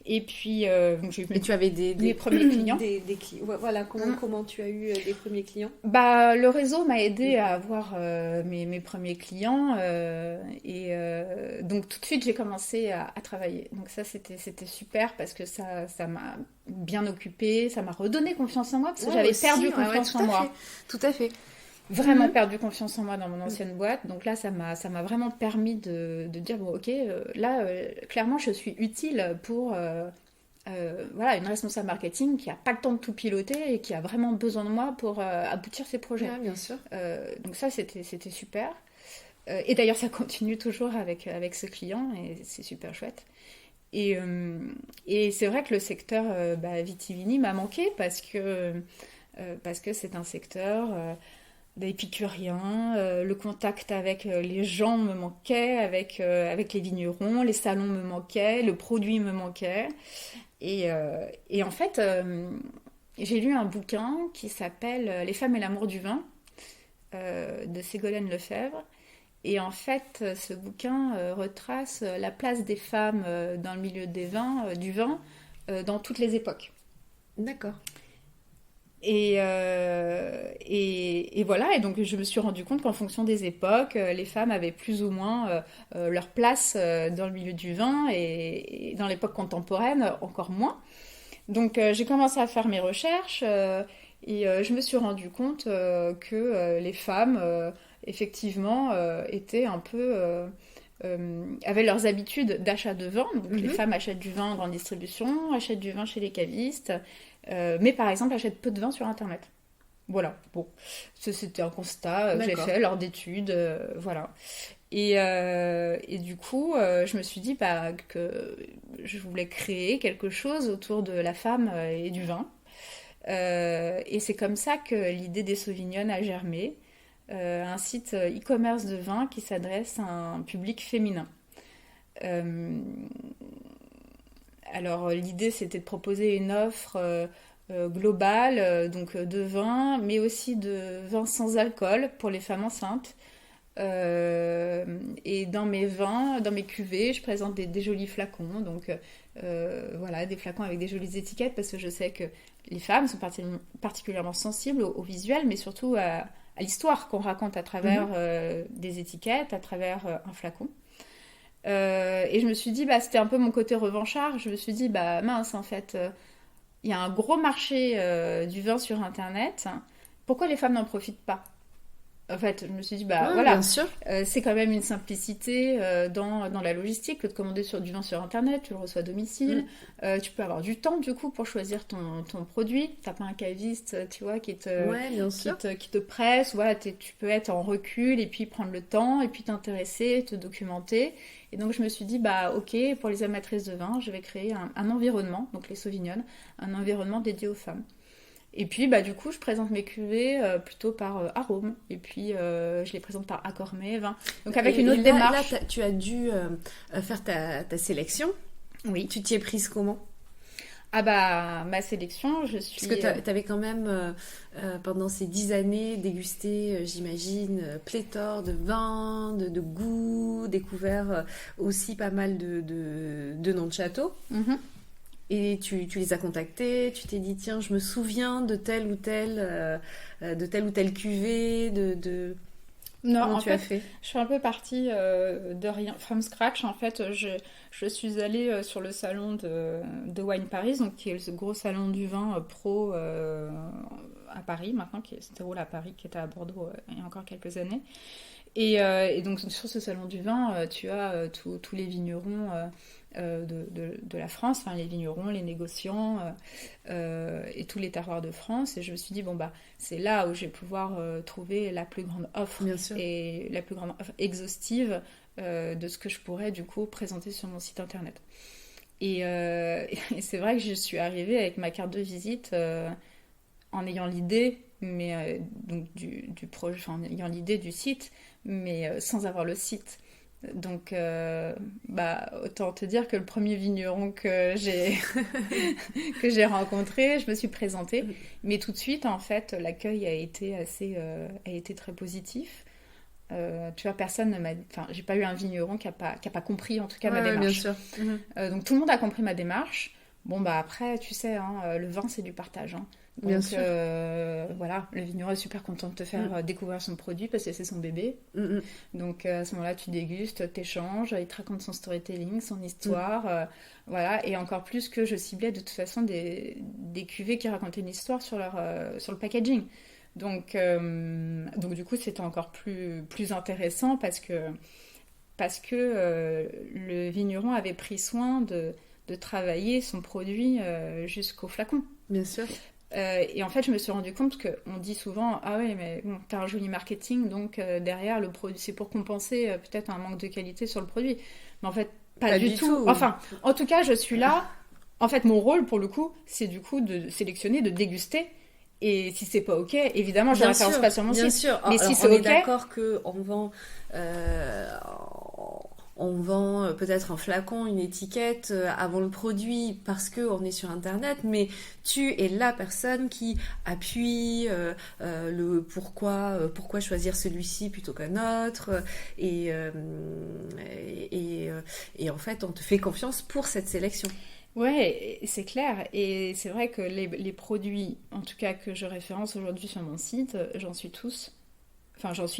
Et puis j'ai eu tu avais mes premiers clients. Des clients. Voilà, comment tu as eu des premiers clients? Bah, le réseau m'a aidé à avoir mes premiers clients donc tout de suite j'ai commencé à travailler. Donc ça, c'était super parce que ça m'a bien occupée, ça m'a redonné confiance en moi parce que j'avais perdu confiance en moi. Tout à fait. Vraiment perdu confiance en moi dans mon ancienne boîte. Donc là, ça m'a vraiment permis de dire, bon, ok, là, clairement, je suis utile pour une responsable marketing qui n'a pas le temps de tout piloter et qui a vraiment besoin de moi pour aboutir ses projets. Ouais, bien sûr. Donc ça, c'était super. Et d'ailleurs, ça continue toujours avec ce client et c'est super chouette. Et c'est vrai que le secteur Vitivini m'a manqué parce que c'est un secteur... d'épicurien, le contact avec les gens me manquait, avec les vignerons, les salons me manquaient, le produit me manquait. Et en fait, j'ai lu un bouquin qui s'appelle Les femmes et l'amour du vin, de Ségolène Lefebvre. Et en fait, ce bouquin retrace la place des femmes dans le milieu du vin, dans toutes les époques. D'accord. Et voilà, et donc je me suis rendu compte qu'en fonction des époques, les femmes avaient plus ou moins leur place dans le milieu du vin et dans l'époque contemporaine, encore moins. Donc j'ai commencé à faire mes recherches et je me suis rendu compte que les femmes, effectivement, étaient un peu... avaient leurs habitudes d'achat de vin. Donc les femmes achètent du vin en grande distribution, achètent du vin chez les cavistes, mais par exemple achètent peu de vin sur Internet. Voilà, bon, c'était un constat que j'ai fait lors d'études, voilà. Et du coup, je me suis dit que je voulais créer quelque chose autour de la femme et du vin. Et c'est comme ça que l'idée des Sauvignonnes a germé. Un site e-commerce de vin qui s'adresse à un public féminin. Alors l'idée, c'était de proposer une offre globale, donc de vin, mais aussi de vin sans alcool pour les femmes enceintes. Et dans mes vins, dans mes cuvées, je présente des jolis flacons, donc voilà, des flacons avec des jolies étiquettes, parce que je sais que les femmes sont particulièrement sensibles au visuel, mais surtout à l'histoire qu'on raconte à travers des étiquettes, à travers un flacon. Et je me suis dit, c'était un peu mon côté revanchard. Je me suis dit, mince, en fait, il y a un gros marché du vin sur Internet. Pourquoi les femmes n'en profitent pas ? En fait, je me suis dit, voilà, bien sûr. C'est quand même une simplicité dans la logistique que de commander du vin sur Internet, tu le reçois à domicile. Tu peux avoir du temps, du coup, pour choisir ton produit. T'as pas un caviste, tu vois, qui te presse. Voilà, tu peux être en recul et puis prendre le temps et puis t'intéresser, te documenter. Et donc, je me suis dit, ok, pour les amatrices de vin, je vais créer un environnement, donc les Sauvignonnes, un environnement dédié aux femmes. Et puis, du coup, je présente mes cuvées plutôt par arôme. Et puis, je les présente par accord mets, vin. Donc, avec une autre démarche. Là, tu as dû faire ta sélection. Oui. Tu t'y es prise comment ? Ma sélection, je suis... Parce que tu avais quand même, pendant ces 10 années, dégusté, j'imagine, pléthore de vins, de goûts, découvert aussi pas mal de noms de châteaux. Mm-hmm. Et tu les as contactés, tu t'es dit, tiens, je me souviens de telle ou telle cuvée, Non, en fait, je suis un peu partie de rien, from scratch. En fait, je suis allée sur le salon de Wine Paris, donc qui est le gros salon du vin pro à Paris maintenant, qui se déroule à Paris, qui était à Bordeaux il y a encore quelques années. Et donc sur ce salon du vin, tu as tous les vignerons de la France, les vignerons, les négociants et tous les terroirs de France. Et je me suis dit, c'est là où je vais pouvoir trouver la plus grande offre et la plus grande offre exhaustive de ce que je pourrais du coup présenter sur mon site internet. Et c'est vrai que je suis arrivée avec ma carte de visite en ayant l'idée, mais donc du projet, en ayant l'idée du site, mais sans avoir le site. Donc, autant te dire que le premier vigneron que j'ai rencontré, je me suis présentée, mais tout de suite, en fait, l'accueil a été très positif. Tu vois, personne ne m'a... Enfin, j'ai pas eu un vigneron qui a pas compris, en tout cas, ma démarche. Bien sûr. Donc, tout le monde a compris ma démarche. Bon, après, tu sais, le vin, c'est du partage. Donc, bien sûr. Voilà, le vigneron est super content de te faire découvrir son produit parce que c'est son bébé. Donc, à ce moment-là, tu dégustes, t'échanges, il te raconte son storytelling, son histoire. Voilà, et encore plus que je ciblais de toute façon des cuvées qui racontaient une histoire sur le packaging. Donc, du coup, c'était encore plus intéressant parce que le vigneron avait pris soin de travailler son produit jusqu'au flacon. Bien sûr. Et en fait, je me suis rendu compte qu'on dit souvent, ah ouais, mais bon, t'as un joli marketing, donc derrière, le produit, c'est pour compenser peut-être un manque de qualité sur le produit. Mais en fait, pas du tout. Enfin, en tout cas, je suis là. En fait, mon rôle, pour le coup, c'est du coup de sélectionner, de déguster. Et si c'est pas OK, évidemment, je ne référence pas sur mon site. Bien sûr. Mais si c'est OK... On est d'accord qu'on vend peut-être un flacon, une étiquette avant le produit parce qu'on est sur Internet, mais tu es la personne qui appuie le pourquoi choisir celui-ci plutôt qu'un autre, et en fait, on te fait confiance pour cette sélection. Ouais, c'est clair. Et c'est vrai que les produits, en tout cas que je référence aujourd'hui sur mon site, j'en suis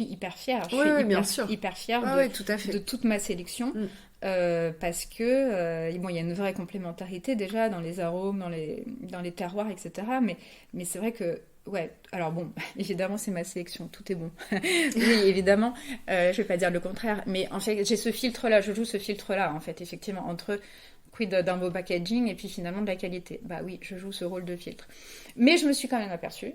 hyper fière. Je suis hyper fière de toute ma sélection. Parce que il y a une vraie complémentarité déjà dans les arômes, dans les terroirs, etc. Mais c'est vrai que alors bon, évidemment c'est ma sélection, tout est bon. Oui, évidemment, je vais pas dire le contraire, mais en fait j'ai ce filtre-là, je joue ce filtre-là en fait, effectivement, entre quid d'un beau packaging et puis finalement de la qualité. Oui, je joue ce rôle de filtre. Mais je me suis quand même aperçue,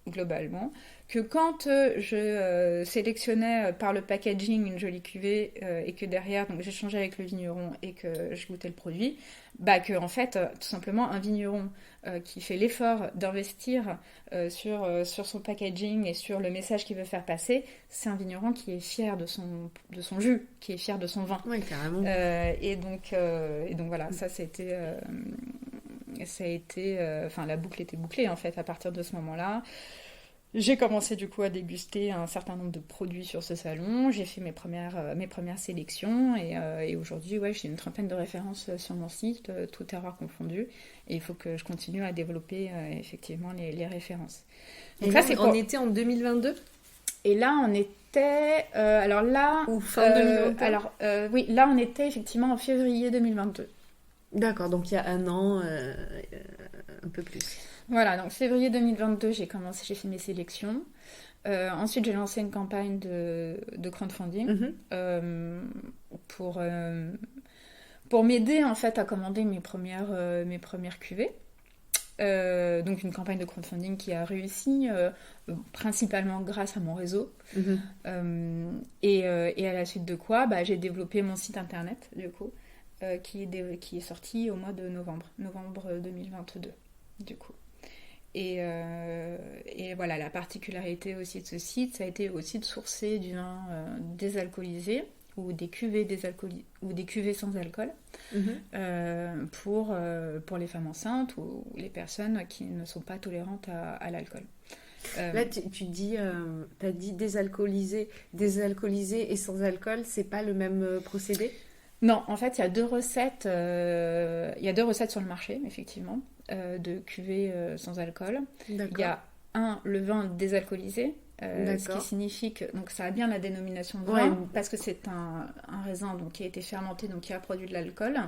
globalement, que quand je sélectionnais par le packaging une jolie cuvée et que derrière, donc j'échangeais avec le vigneron et que je goûtais le produit, que en fait, tout simplement, un vigneron qui fait l'effort d'investir sur son packaging et sur le message qu'il veut faire passer, c'est un vigneron qui est fier de son jus, qui est fier de son vin. Oui, carrément. Et donc voilà, ça a été la boucle était bouclée en fait à partir de ce moment-là. J'ai commencé du coup à déguster un certain nombre de produits sur ce salon, j'ai fait mes premières sélections et aujourd'hui j'ai une trentaine de références sur mon site, tout terroir confondu, et il faut que je continue à développer effectivement les références. Donc là, on était en 2022 ? Et là on était ou fin 2022 oui, là on était effectivement en février 2022. D'accord, donc il y a un an, un peu plus. Voilà, donc février 2022, j'ai fait mes sélections. Ensuite, j'ai lancé une campagne de crowdfunding pour m'aider en fait à commander mes premières cuvées. Donc une campagne de crowdfunding qui a réussi principalement grâce à mon réseau. Et à la suite de quoi j'ai développé mon site internet du coup qui est sorti au mois de novembre 2022 du coup. Et voilà, la particularité aussi de ce site, ça a été aussi de sourcer du vin désalcoolisé ou des cuvées sans alcool pour les femmes enceintes ou les personnes qui ne sont pas tolérantes à l'alcool. Là, t'as dit désalcoolisé et sans alcool, c'est pas le même procédé? Non, en fait, il y a deux recettes sur le marché, effectivement, de cuvées sans alcool. D'accord. Il y a le vin désalcoolisé, ce qui signifie que donc ça a bien la dénomination de vin parce que c'est un raisin donc qui a été fermenté, donc qui a produit de l'alcool,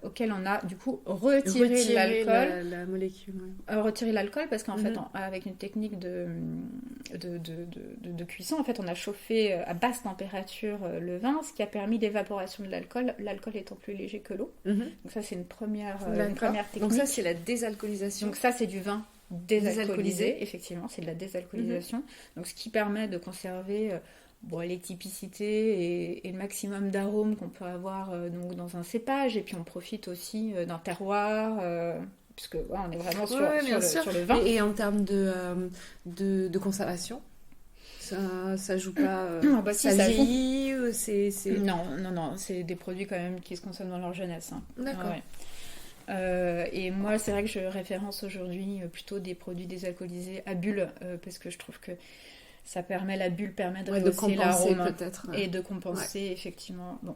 auquel on a du coup retiré l'alcool, la molécule. Retiré l'alcool parce qu'en fait avec une technique de cuisson, en fait on a chauffé à basse température le vin, ce qui a permis l'évaporation de l'alcool étant plus léger que l'eau. Donc ça c'est une première technique. Donc ça c'est la désalcoolisation. Donc ça c'est du vin désalcoolisé, effectivement, c'est de la désalcoolisation. Donc, ce qui permet de conserver les typicités et le maximum d'arômes qu'on peut avoir donc, dans un cépage. Et puis, on profite aussi d'un terroir, puisque on est vraiment sur le vin. Et en termes de conservation, ça joue pas. Ça vieillit Non, c'est des produits quand même qui se consomment dans leur jeunesse. D'accord. Ouais. Et moi, c'est vrai que je référence aujourd'hui plutôt des produits désalcoolisés à bulles, parce que je trouve que la bulle permet de rehausser l'arôme peut-être, et de compenser, effectivement. Bon.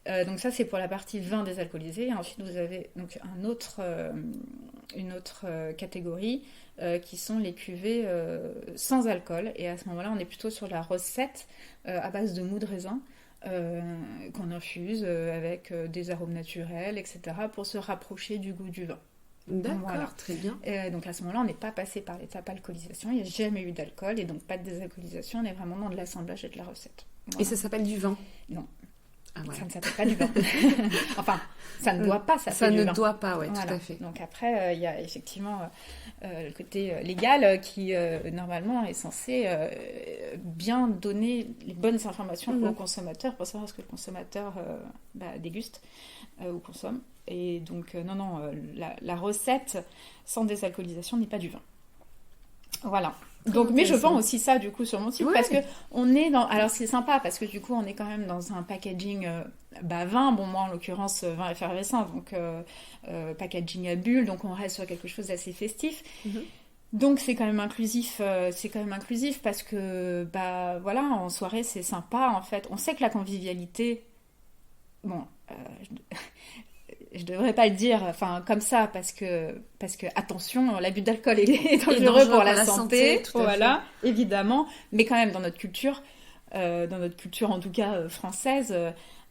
Donc ça, c'est pour la partie vin désalcoolisé. Et ensuite, vous avez donc une autre catégorie qui sont les cuvées sans alcool. Et à ce moment-là, on est plutôt sur la recette à base de mou de raisin. Qu'on infuse avec des arômes naturels, etc., pour se rapprocher du goût du vin. D'accord, très bien. Donc à ce moment-là, on n'est pas passé par l'étape alcoolisation, il n'y a jamais eu d'alcool, et donc pas de désalcoolisation, on est vraiment dans de l'assemblage et de la recette. Et ça s'appelle du vin? Non. Ah ouais. Ça ne s'appelle pas du vin. Enfin, ça ne doit pas s'appeler du vin. Ça ne doit pas, tout à fait. Donc après, il y a effectivement le côté légal qui, normalement, est censé bien donner les bonnes informations aux consommateurs pour savoir ce que le consommateur déguste ou consomme. Et donc, la recette sans désalcoolisation n'est pas du vin. Voilà. Donc, mais je vends aussi ça du coup sur mon site parce que on est dans. Alors c'est sympa parce que du coup on est quand même dans un packaging vin. Bon moi en l'occurrence vin effervescent donc packaging à bulles, donc on reste sur quelque chose d'assez festif. Donc c'est quand même inclusif. Parce que en soirée c'est sympa en fait. On sait que la convivialité. Bon. Je devrais pas le dire comme ça parce que attention, l'abus d'alcool est dangereux pour la santé, voilà, évidemment, mais quand même dans notre culture en tout cas française,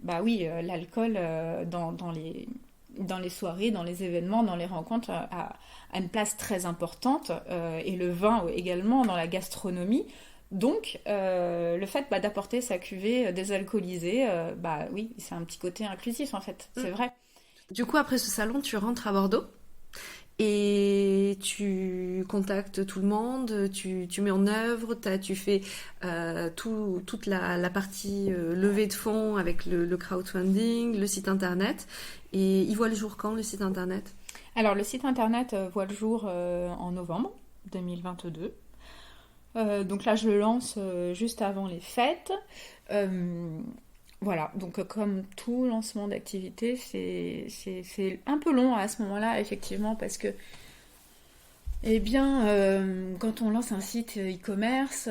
l'alcool dans les soirées, dans les événements, dans les rencontres a une place très importante et le vin également dans la gastronomie. Donc, le fait d'apporter sa cuvée désalcoolisée, c'est un petit côté inclusif en fait, c'est vrai. Du coup, après ce salon, tu rentres à Bordeaux et tu contactes tout le monde, tu mets en œuvre, tu fais toute la partie levée de fonds avec le crowdfunding, le site internet. Et il voit le jour quand, le site internet? Alors, le site internet voit le jour en novembre 2022. Donc là, je le lance juste avant les fêtes. Voilà, donc comme tout lancement d'activité, c'est un peu long à ce moment-là, effectivement, parce que, quand on lance un site e-commerce,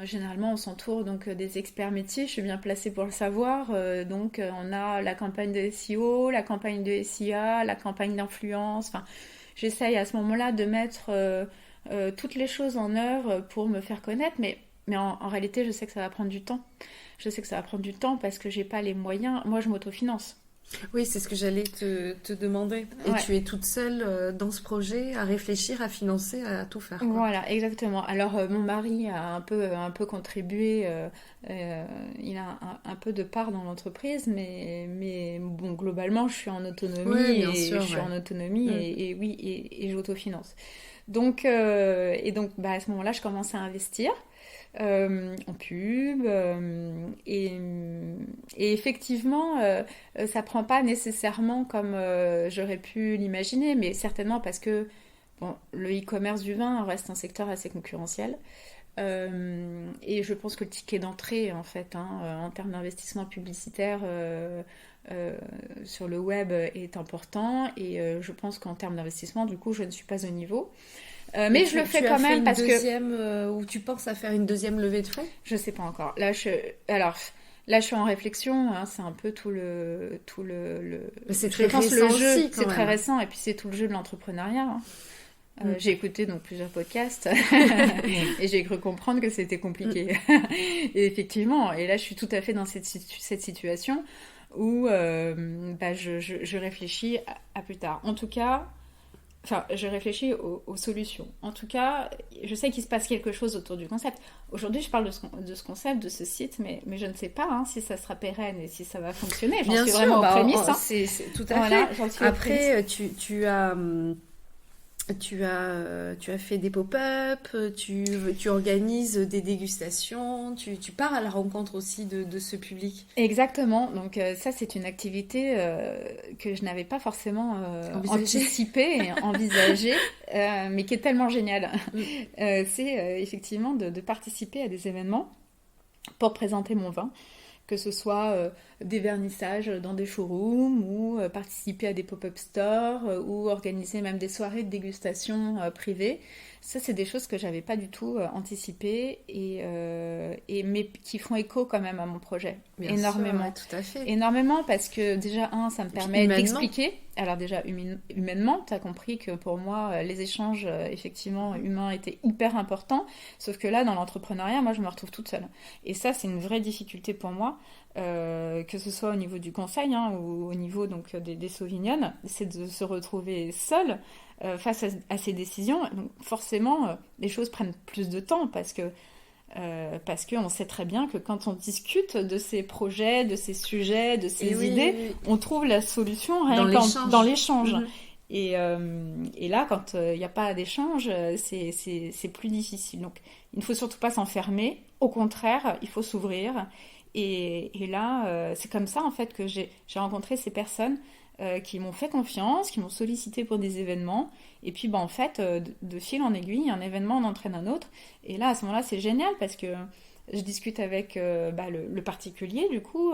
généralement on s'entoure donc des experts métiers, je suis bien placée pour le savoir, donc on a la campagne de SEO, la campagne de SIA, la campagne d'influence, enfin, j'essaye à ce moment-là de mettre toutes les choses en œuvre pour me faire connaître, mais en réalité, je sais que ça va prendre du temps. Je sais que ça va prendre du temps parce que j'ai pas les moyens. Moi, je m'autofinance. Oui, c'est ce que j'allais te demander. Et tu es toute seule dans ce projet à réfléchir, à financer, à tout faire, quoi. Voilà, exactement. Alors, mon mari a un peu contribué, il a un peu de part dans l'entreprise, mais bon, globalement, je suis en autonomie, et oui, et j'autofinance. Donc, à ce moment-là, je commence à investir. En pub, et effectivement, ça prend pas nécessairement comme j'aurais pu l'imaginer, mais certainement parce que bon, le e-commerce du vin reste un secteur assez concurrentiel, et je pense que le ticket d'entrée, en fait, en termes d'investissement publicitaire sur le web est important, et je pense qu'en termes d'investissement, du coup, je ne suis pas au niveau. Mais je le fais quand même parce que... Ou tu penses à faire une deuxième levée de fonds ? Je sais pas encore. Là, je suis en réflexion. C'est un peu tout le. Mais c'est très récent le jeu. Aussi, c'est très récent, et puis c'est tout le jeu de l'entrepreneuriat. J'ai écouté donc plusieurs podcasts et j'ai cru comprendre que c'était compliqué. Et effectivement, et là, je suis tout à fait dans cette situation où je réfléchis à plus tard. En tout cas. Enfin, je réfléchis aux solutions. En tout cas, je sais qu'il se passe quelque chose autour du concept. Aujourd'hui, je parle de ce concept, de ce site, mais je ne sais pas si ça sera pérenne et si ça va fonctionner. J'en suis vraiment aux prémices. C'est tout à fait. Après, tu as fait des pop-up, tu organises des dégustations, tu pars à la rencontre aussi de ce public. Exactement, donc ça c'est une activité que je n'avais pas forcément anticipée et envisagée, mais qui est tellement géniale. C'est effectivement de participer à des événements pour présenter mon vin, que ce soit des vernissages dans des showrooms, ou participer à des pop-up stores, ou organiser même des soirées de dégustation privées. Ça, c'est des choses que j'avais pas du tout anticipées, mais qui font écho quand même à mon projet. Bien énormément. Sûr, ouais, tout à fait. Énormément, parce que déjà, ça me permet d'expliquer. Alors déjà, humainement, tu as compris que pour moi, les échanges effectivement humains étaient hyper importants. Sauf que là, dans l'entrepreneuriat, moi, je me retrouve toute seule. Et ça, c'est une vraie difficulté pour moi. Que ce soit au niveau du conseil ou au niveau donc des sauvignonnes, c'est de se retrouver seule face à ces décisions. Donc forcément, les choses prennent plus de temps parce qu'on sait très bien que quand on discute de ces projets, de ces sujets, de ces idées, on trouve la solution rien dans l'échange. Et là, quand il n'y a pas d'échange, c'est plus difficile. Donc, il ne faut surtout pas s'enfermer. Au contraire, il faut s'ouvrir. Et là, c'est comme ça en fait que j'ai rencontré ces personnes qui m'ont fait confiance, qui m'ont sollicité pour des événements. Et puis en fait, de fil en aiguille, un événement en entraîne un autre. Et là, à ce moment-là, c'est génial parce que je discute avec le particulier, du coup,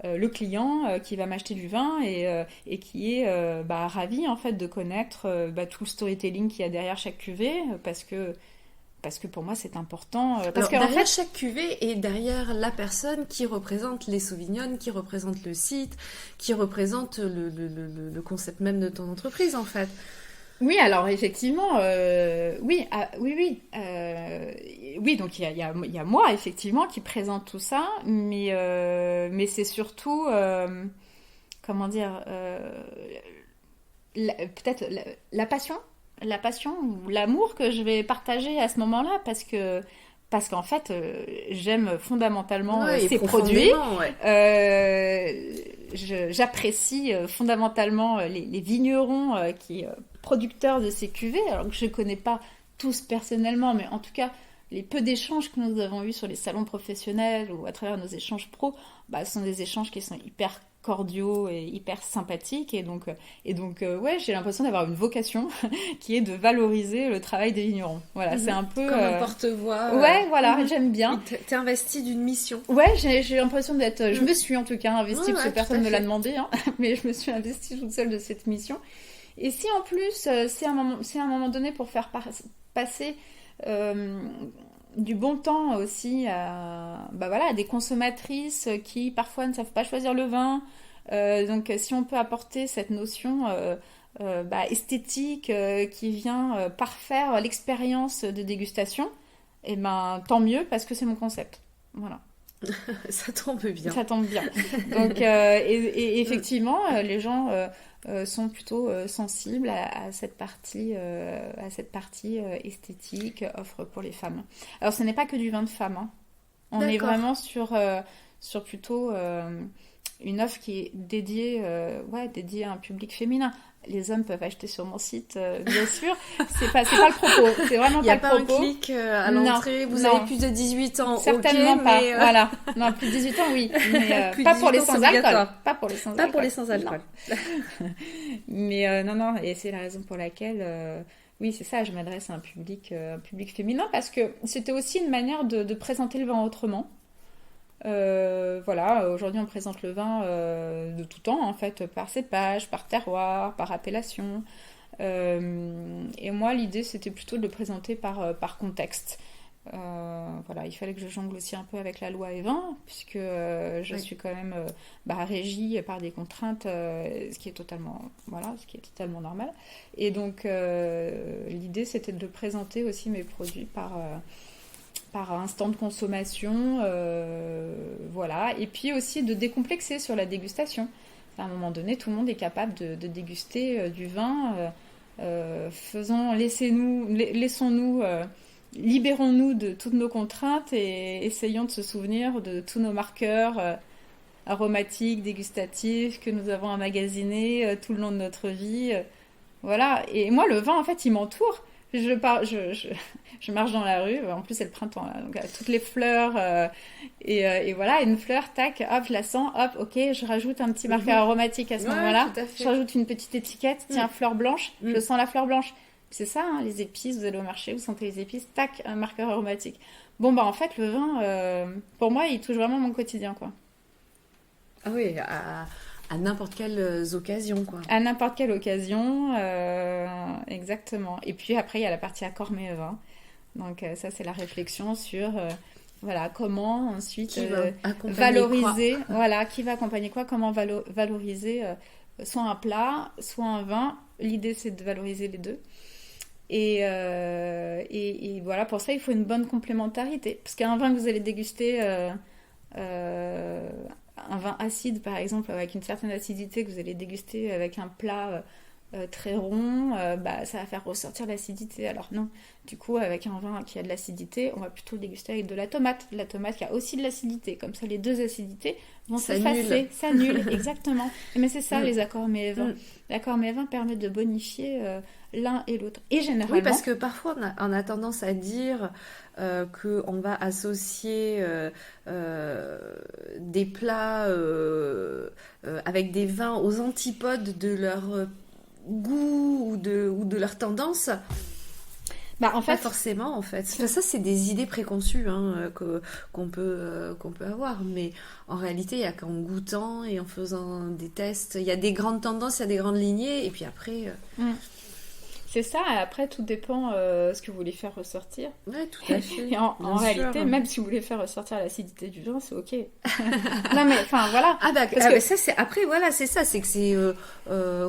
le client qui va m'acheter du vin et qui est ravi en fait de connaître tout le storytelling qu'il y a derrière chaque cuvée, parce que pour moi c'est important. Parce que derrière chaque cuvée et derrière la personne qui représente les Sauvignonnes, qui représente le site, qui représente le concept même de ton entreprise en fait. Oui, alors effectivement, oui. Donc il y a moi effectivement qui présente tout ça, mais c'est surtout, comment dire, peut-être la passion ou l'amour que je vais partager à ce moment-là, parce qu'en fait j'aime fondamentalement ces produits, j'apprécie fondamentalement les vignerons qui producteurs de ces cuvées, alors que je ne connais pas tous personnellement, mais en tout cas les peu d'échanges que nous avons eus sur les salons professionnels ou à travers nos échanges pro, ce sont des échanges qui sont hyper cordiaux et hyper sympathiques, et donc j'ai l'impression d'avoir une vocation qui est de valoriser le travail des vignerons. Voilà, c'est un peu comme un porte-voix. Ouais, voilà, j'aime bien. T'es investi d'une mission. Ouais, j'ai l'impression d'être. Je me suis en tout cas investie, parce que personne ne l'a demandé, mais je me suis investie toute seule de cette mission. Et si en plus c'est un moment donné pour faire passer du bon temps aussi à des consommatrices qui parfois ne savent pas choisir le vin, donc si on peut apporter cette notion esthétique qui vient parfaire l'expérience de dégustation, et tant mieux, parce que c'est mon concept. Voilà. Ça tombe bien. Ça tombe bien. Donc, et effectivement, les gens sont plutôt sensibles à cette partie esthétique, offre pour les femmes. Alors, ce n'est pas que du vin de femme. Hein. On est vraiment sur plutôt une offre qui est dédiée à un public féminin. Les hommes peuvent acheter sur mon site, bien sûr. C'est pas le propos. C'est vraiment pas le propos. Il n'y a pas un clic à l'entrée. Vous avez plus de 18 ans. Certainement pas. Voilà. Non, plus de 18 ans, oui. Mais pas pour les sans-alcool. Pas pour les sans-alcool. Mais non. Et c'est la raison pour laquelle, oui, c'est ça. Je m'adresse à un public féminin parce que c'était aussi une manière de présenter le vin autrement. Aujourd'hui on présente le vin de tout temps en fait, par cépage, par terroir, par appellation. Et moi l'idée c'était plutôt de le présenter par contexte. Il fallait que je jongle aussi un peu avec la loi E20 puisque je suis quand même régie par des contraintes, ce qui est totalement normal. Et donc l'idée c'était de présenter aussi mes produits par instant de consommation, et puis aussi de décomplexer sur la dégustation. À un moment donné, tout le monde est capable de déguster du vin. Laissons-nous, libérons-nous de toutes nos contraintes et essayons de se souvenir de tous nos marqueurs aromatiques, dégustatifs que nous avons emmagasinés tout le long de notre vie. Voilà. Et moi, le vin, en fait, il m'entoure. Je marche dans la rue, en plus c'est le printemps là, donc toutes les fleurs et voilà, une fleur, tac, hop, je la sens, hop, ok, je rajoute un petit marqueur aromatique à ce moment-là, je rajoute une petite étiquette, tiens, fleur blanche, je sens la fleur blanche. C'est ça, hein, les épices, vous allez au marché, vous sentez les épices, tac, un marqueur aromatique. Bon, en fait, le vin, pour moi, il touche vraiment mon quotidien, quoi. Ah oui, à n'importe quelle occasion, quoi. À n'importe quelle occasion, exactement. Et puis après, il y a la partie accord mets vin. Donc ça, c'est la réflexion sur comment ensuite valoriser. Qui va accompagner quoi, comment valoriser soit un plat, soit un vin. L'idée, c'est de valoriser les deux. Et voilà, pour ça, il faut une bonne complémentarité. Parce qu'un vin que vous allez déguster... un vin acide par exemple avec une certaine acidité que vous allez déguster avec un plat très rond, ça va faire ressortir l'acidité. Alors non, du coup avec un vin qui a de l'acidité, on va plutôt le déguster avec de la tomate qui a aussi de l'acidité, comme ça les deux acidités vont s'effacer, s'annulent. Exactement. Mais c'est ça les accords mets vins. L'accord mets vins permet de bonifier l'un et l'autre. Et généralement... Oui, parce que parfois on a tendance à dire qu'on va associer des plats avec des vins aux antipodes de leur goût ou de leur tendance. En fait, pas forcément en fait. Ça c'est des idées préconçues qu'on peut avoir, mais en réalité il y a qu'en goûtant et en faisant des tests, il y a des grandes tendances, il y a des grandes lignées et puis après c'est ça, et après tout dépend ce que vous voulez faire ressortir. Ouais, tout à fait. Et en réalité, même si vous voulez faire ressortir l'acidité du vin, c'est ok. Non mais enfin voilà. Ça c'est après voilà, c'est ça, c'est que c'est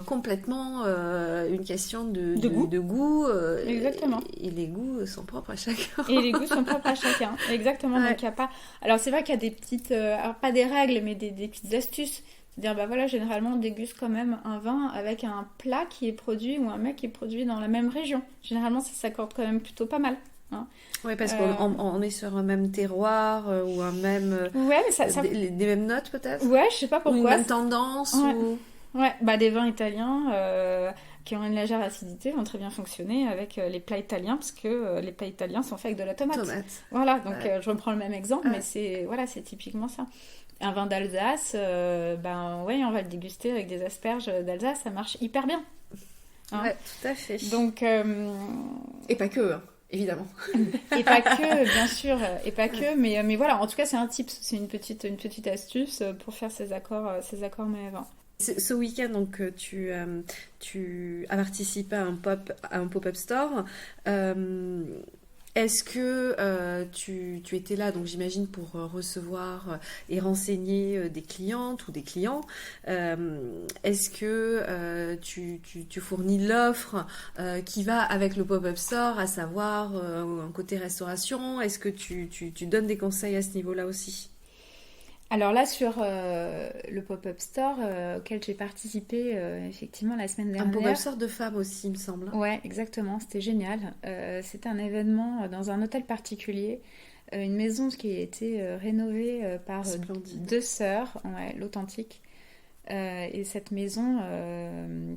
complètement une question de goût. Exactement. Et les goûts sont propres à chacun. Et les goûts sont propres à chacun. Exactement. Ouais. Donc il y a pas. Alors c'est vrai qu'il y a des petites, alors pas des règles, mais des petites astuces. C'est-à-dire, généralement, on déguste quand même un vin avec un plat qui est produit ou un mec qui est produit dans la même région. Généralement, ça s'accorde quand même plutôt pas mal. Hein. Oui, parce qu'on est sur un même terroir ou un même... Ouais, mais ça... Des mêmes notes, peut-être. Ouais, je sais pas pourquoi. Ou une même tendance. Ouais, des vins italiens qui ont une légère acidité vont très bien fonctionner avec les plats italiens, parce que les plats italiens sont faits avec de la tomate. Voilà, donc je reprends le même exemple, mais c'est typiquement ça. Un vin d'Alsace, on va le déguster avec des asperges d'Alsace, ça marche hyper bien. Hein. Ouais, tout à fait. Donc, et pas que, évidemment. Et pas que, bien sûr, et pas que, mais voilà, en tout cas, c'est un tip, c'est une petite astuce pour faire ces accords mets vin. Ce week-end, donc, tu as participé à un pop-up store. Est-ce que tu étais là, donc j'imagine, pour recevoir et renseigner des clientes ou des clients. Est-ce que tu fournis l'offre qui va avec le pop-up store, à savoir un côté restauration? Est-ce que tu donnes des conseils à ce niveau-là aussi? Alors là, sur le pop-up store auquel j'ai participé effectivement la semaine dernière. Un pop-up store de femmes aussi, il me semble. Ouais, exactement, c'était génial. C'était un événement dans un hôtel particulier, une maison qui a été rénovée par deux sœurs, ouais, l'Authentique. Et cette maison,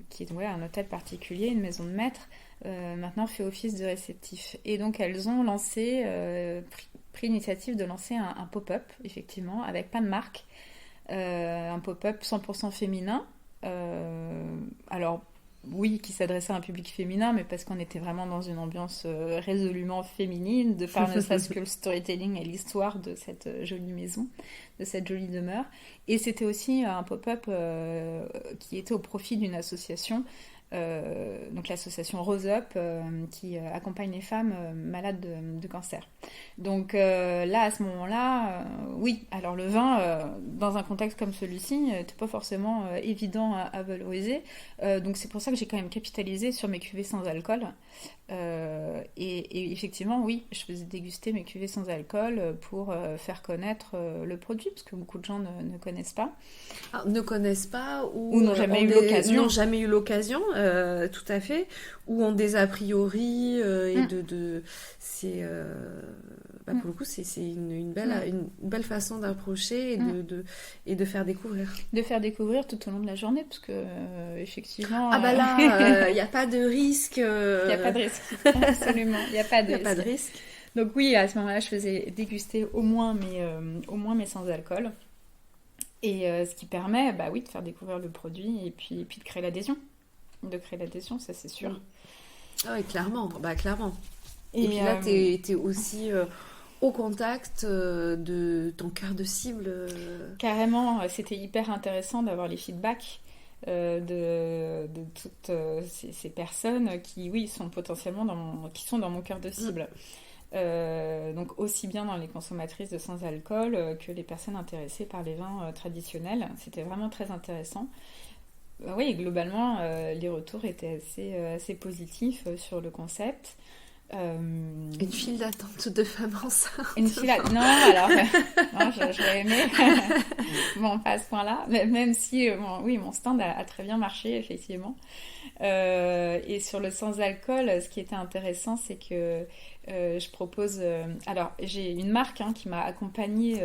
qui est un hôtel particulier, une maison de maître, maintenant fait office de réceptif. Et donc elles ont lancé, pris l'initiative de lancer un pop-up, effectivement, avec pas de marque, un pop-up 100% féminin. Alors, oui, qui s'adressait à un public féminin, mais parce qu'on était vraiment dans une ambiance résolument féminine, de par ne serait-ce que le storytelling et l'histoire de cette jolie maison, de cette jolie demeure. Et c'était aussi un pop-up qui était au profit d'une association, donc l'association Rose Up, qui accompagne les femmes malades de cancer. Donc là, à ce moment-là, oui, alors le vin, dans un contexte comme celui-ci, n'était pas forcément évident à valoriser. Donc c'est pour ça que j'ai quand même capitalisé sur mes cuvées sans alcool. Et effectivement, oui, je faisais déguster mes cuvées sans alcool pour faire connaître le produit, parce que beaucoup de gens ne connaissent pas. Ah, ne connaissent pas ou n'ont jamais eu l'occasion. N'ont jamais eu l'occasion, tout à fait, ou ont des a priori, et c'est... pour le coup, c'est une belle façon d'approcher et de faire découvrir. De faire découvrir tout au long de la journée, parce que effectivement... Ah bah là, il n'y a pas de risque. Il n'y a pas de risque, absolument. Il n'y a pas de risque. Donc oui, à ce moment-là, je faisais déguster au moins mes sans-alcool. Et ce qui permet, de faire découvrir le produit et puis de créer l'adhésion. De créer l'adhésion, ça c'est sûr. Ah oui, clairement. Clairement. Et puis là, t'es aussi... au contact de ton cœur de cible. Carrément, c'était hyper intéressant d'avoir les feedbacks de toutes ces personnes qui, oui, sont potentiellement qui sont dans mon cœur de cible. Donc aussi bien dans les consommatrices de sans-alcool que les personnes intéressées par les vins traditionnels. C'était vraiment très intéressant. Oui, globalement, les retours étaient assez positifs sur le concept. Une file d'attente de femmes enceintes. Non, alors, non, j'aurais aimé. Bon, pas à ce point-là. Même si, mon stand a très bien marché, effectivement. Et sur le sans-alcool, ce qui était intéressant, c'est que je propose... alors, j'ai une marque qui m'a accompagnée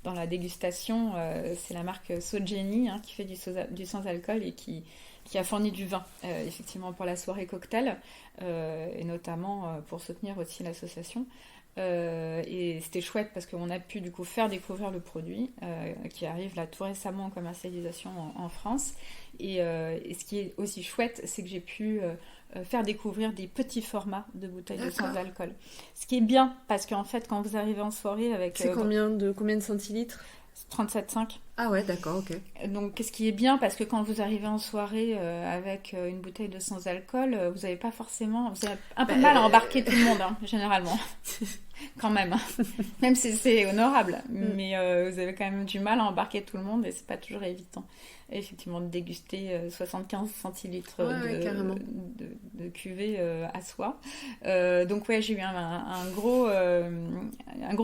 dans la dégustation. C'est la marque Sojeni, qui fait du sans-alcool et qui a fourni du vin, effectivement, pour la soirée cocktail, et notamment pour soutenir aussi l'association. Et c'était chouette parce qu'on a pu du coup faire découvrir le produit qui arrive là tout récemment en commercialisation en France. Et ce qui est aussi chouette, c'est que j'ai pu faire découvrir des petits formats de bouteilles de sans-alcool. Ce qui est bien parce qu'en fait, quand vous arrivez en soirée avec... C'est combien de centilitres ? 37,5. Ah ouais, d'accord, ok. Donc, ce qui est bien, parce que quand vous arrivez en soirée avec une bouteille de sans-alcool, vous avez pas forcément... Vous avez un peu mal à embarquer tout le monde, généralement. Quand même. Même si c'est honorable. Mais vous avez quand même du mal à embarquer tout le monde et c'est pas toujours évident. Et effectivement, de déguster 75 centilitres de cuvée à soi. Donc, ouais, j'ai eu un gros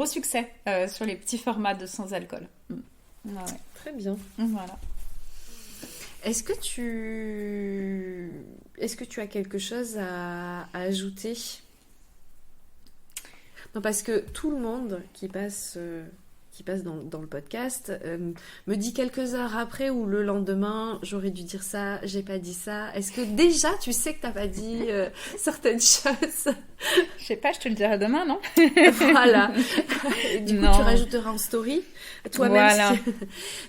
succès sur les petits formats de sans-alcool. Ouais. Très bien. Voilà. Est-ce que tu as quelque chose à ajouter ? Non, parce que tout le monde qui passe dans le podcast me dit quelques heures après ou le lendemain, j'aurais dû dire ça, j'ai pas dit ça. Est-ce que déjà tu sais que t'as pas dit certaines choses ? Je sais pas, je te le dirai demain, non ? Voilà. Et du coup, tu rajouteras en story toi-même. Voilà.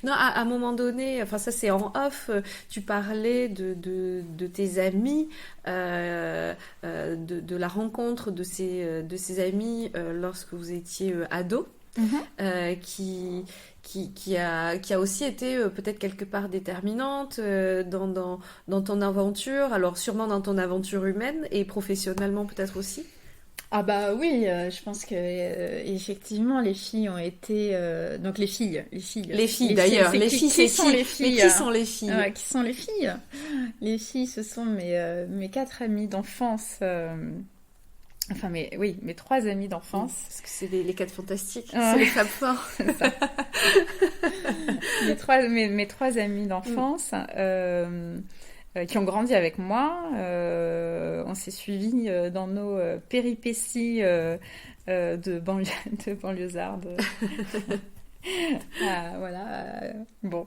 Non, à un moment donné, enfin ça c'est en off, tu parlais de tes amis, de la rencontre de ces amis lorsque vous étiez ado. Qui a aussi été peut-être quelque part déterminante dans ton aventure, alors sûrement dans ton aventure humaine et professionnellement peut-être aussi. Ah bah oui, je pense que effectivement les filles ont été donc les filles d'ailleurs, qui sont les filles qui sont les filles. Les filles, ce sont mes 4 amies d'enfance Enfin, mes 3 amis d'enfance. Parce que c'est les 4 fantastiques, c'est les femmes forts. C'est ça. mes 3 amis d'enfance qui ont grandi avec moi. On s'est suivis dans nos péripéties de banlieusardes. Bon.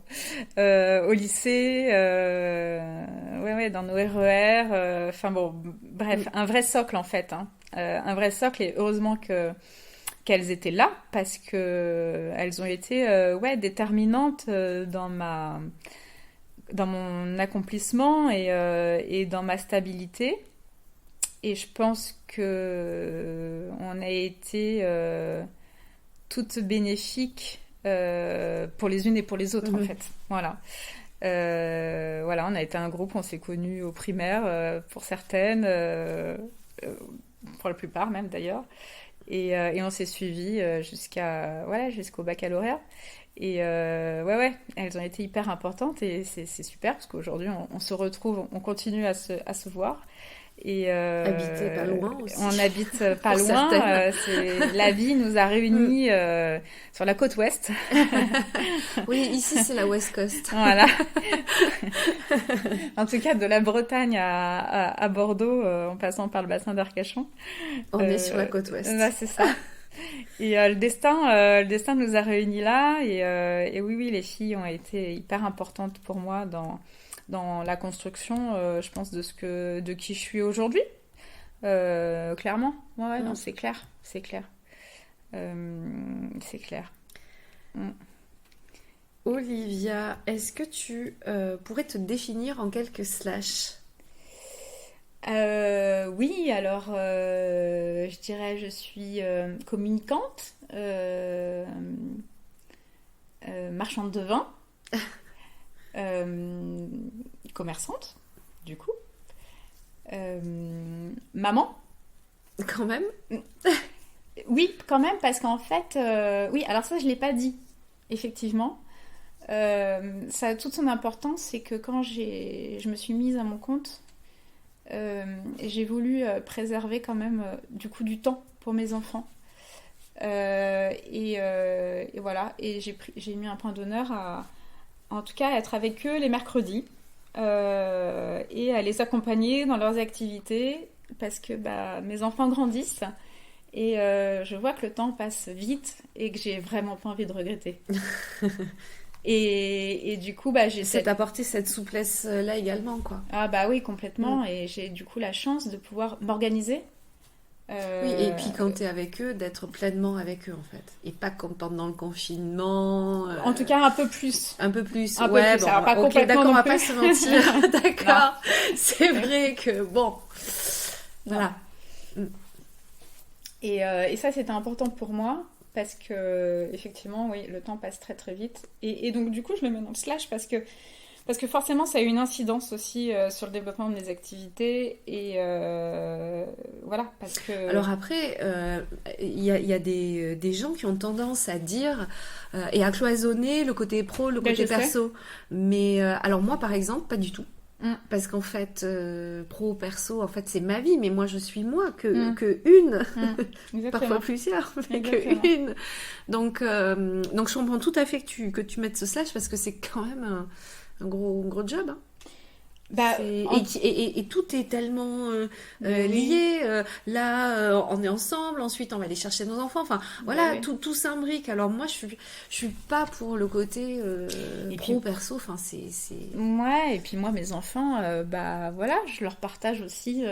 Au lycée, dans nos RER. Enfin bon, bref, un vrai socle en fait. Un vrai socle, et heureusement qu'elles étaient là, parce que elles ont été déterminantes dans mon accomplissement et dans ma stabilité. Et je pense que on a été toutes bénéfiques pour les unes et pour les autres, en fait. Voilà. On a été un groupe, on s'est connus au primaire pour certaines, pour la plupart même d'ailleurs, et on s'est suivis jusqu'au baccalauréat. Et elles ont été hyper importantes, et c'est super parce qu'aujourd'hui on se retrouve, on continue à se voir. Et habiter pas loin aussi. On habite pas loin. La vie nous a réunis sur la côte ouest. Oui, ici c'est la West Coast. Voilà. En tout cas, de la Bretagne à Bordeaux, en passant par le bassin d'Arcachon. On est sur la côte ouest. Là, c'est ça. Et le destin nous a réunis là. Et oui, les filles ont été hyper importantes pour moi dans la construction, je pense, de qui je suis aujourd'hui. Clairement. Non, c'est clair. C'est clair. Olivia, est-ce que tu pourrais te définir en quelques slash? Oui, alors je dirais je suis communicante, marchande de vin, commerçante, du coup, maman. Quand même. Oui, quand même, parce qu'en fait, oui, alors ça je l'ai pas dit, effectivement. Ça a toute son importance, c'est que quand je me suis mise à mon compte, j'ai voulu préserver quand même du temps pour mes enfants. Et voilà, et j'ai mis un point d'honneur en tout cas, à être avec eux les mercredis et à les accompagner dans leurs activités, parce que mes enfants grandissent et je vois que le temps passe vite et que j'ai vraiment pas envie de regretter. Et du coup, j'ai apporté cette souplesse-là également, quoi. Ah oui, complètement. Et j'ai du coup la chance de pouvoir m'organiser. Oui, et puis quand tu es avec eux, d'être pleinement avec eux, en fait. Et pas comme pendant le confinement. En tout cas, un peu plus. Un peu plus, un peu plus. Alors, pas complètement d'accord, on va plus. pas se mentir. D'accord. C'est vrai que, bon. Voilà. Et ça, c'était important pour moi. Parce que, effectivement, oui, le temps passe très très vite. Et donc, du coup, je le mets dans le slash parce que forcément, ça a une incidence aussi sur le développement de mes activités. Et voilà, parce que... Alors après, il y a des gens qui ont tendance à dire et à cloisonner le côté pro, le côté perso. Mais alors moi, par exemple, pas du tout. Parce qu'en fait, pro, perso, en fait, c'est ma vie, mais moi, je suis moi, que une, parfois plusieurs, mais que une. Donc, je comprends tout à fait que tu mettes ce slash, parce que c'est quand même un gros job. Hein. Et tout est tellement lié. Là, on est ensemble. Ensuite, on va aller chercher nos enfants. Enfin, voilà, tout s'imbrique. Alors moi, je suis pas pour le côté pro perso. Enfin, c'est. Ouais. Et puis moi, mes enfants, voilà, je leur partage aussi.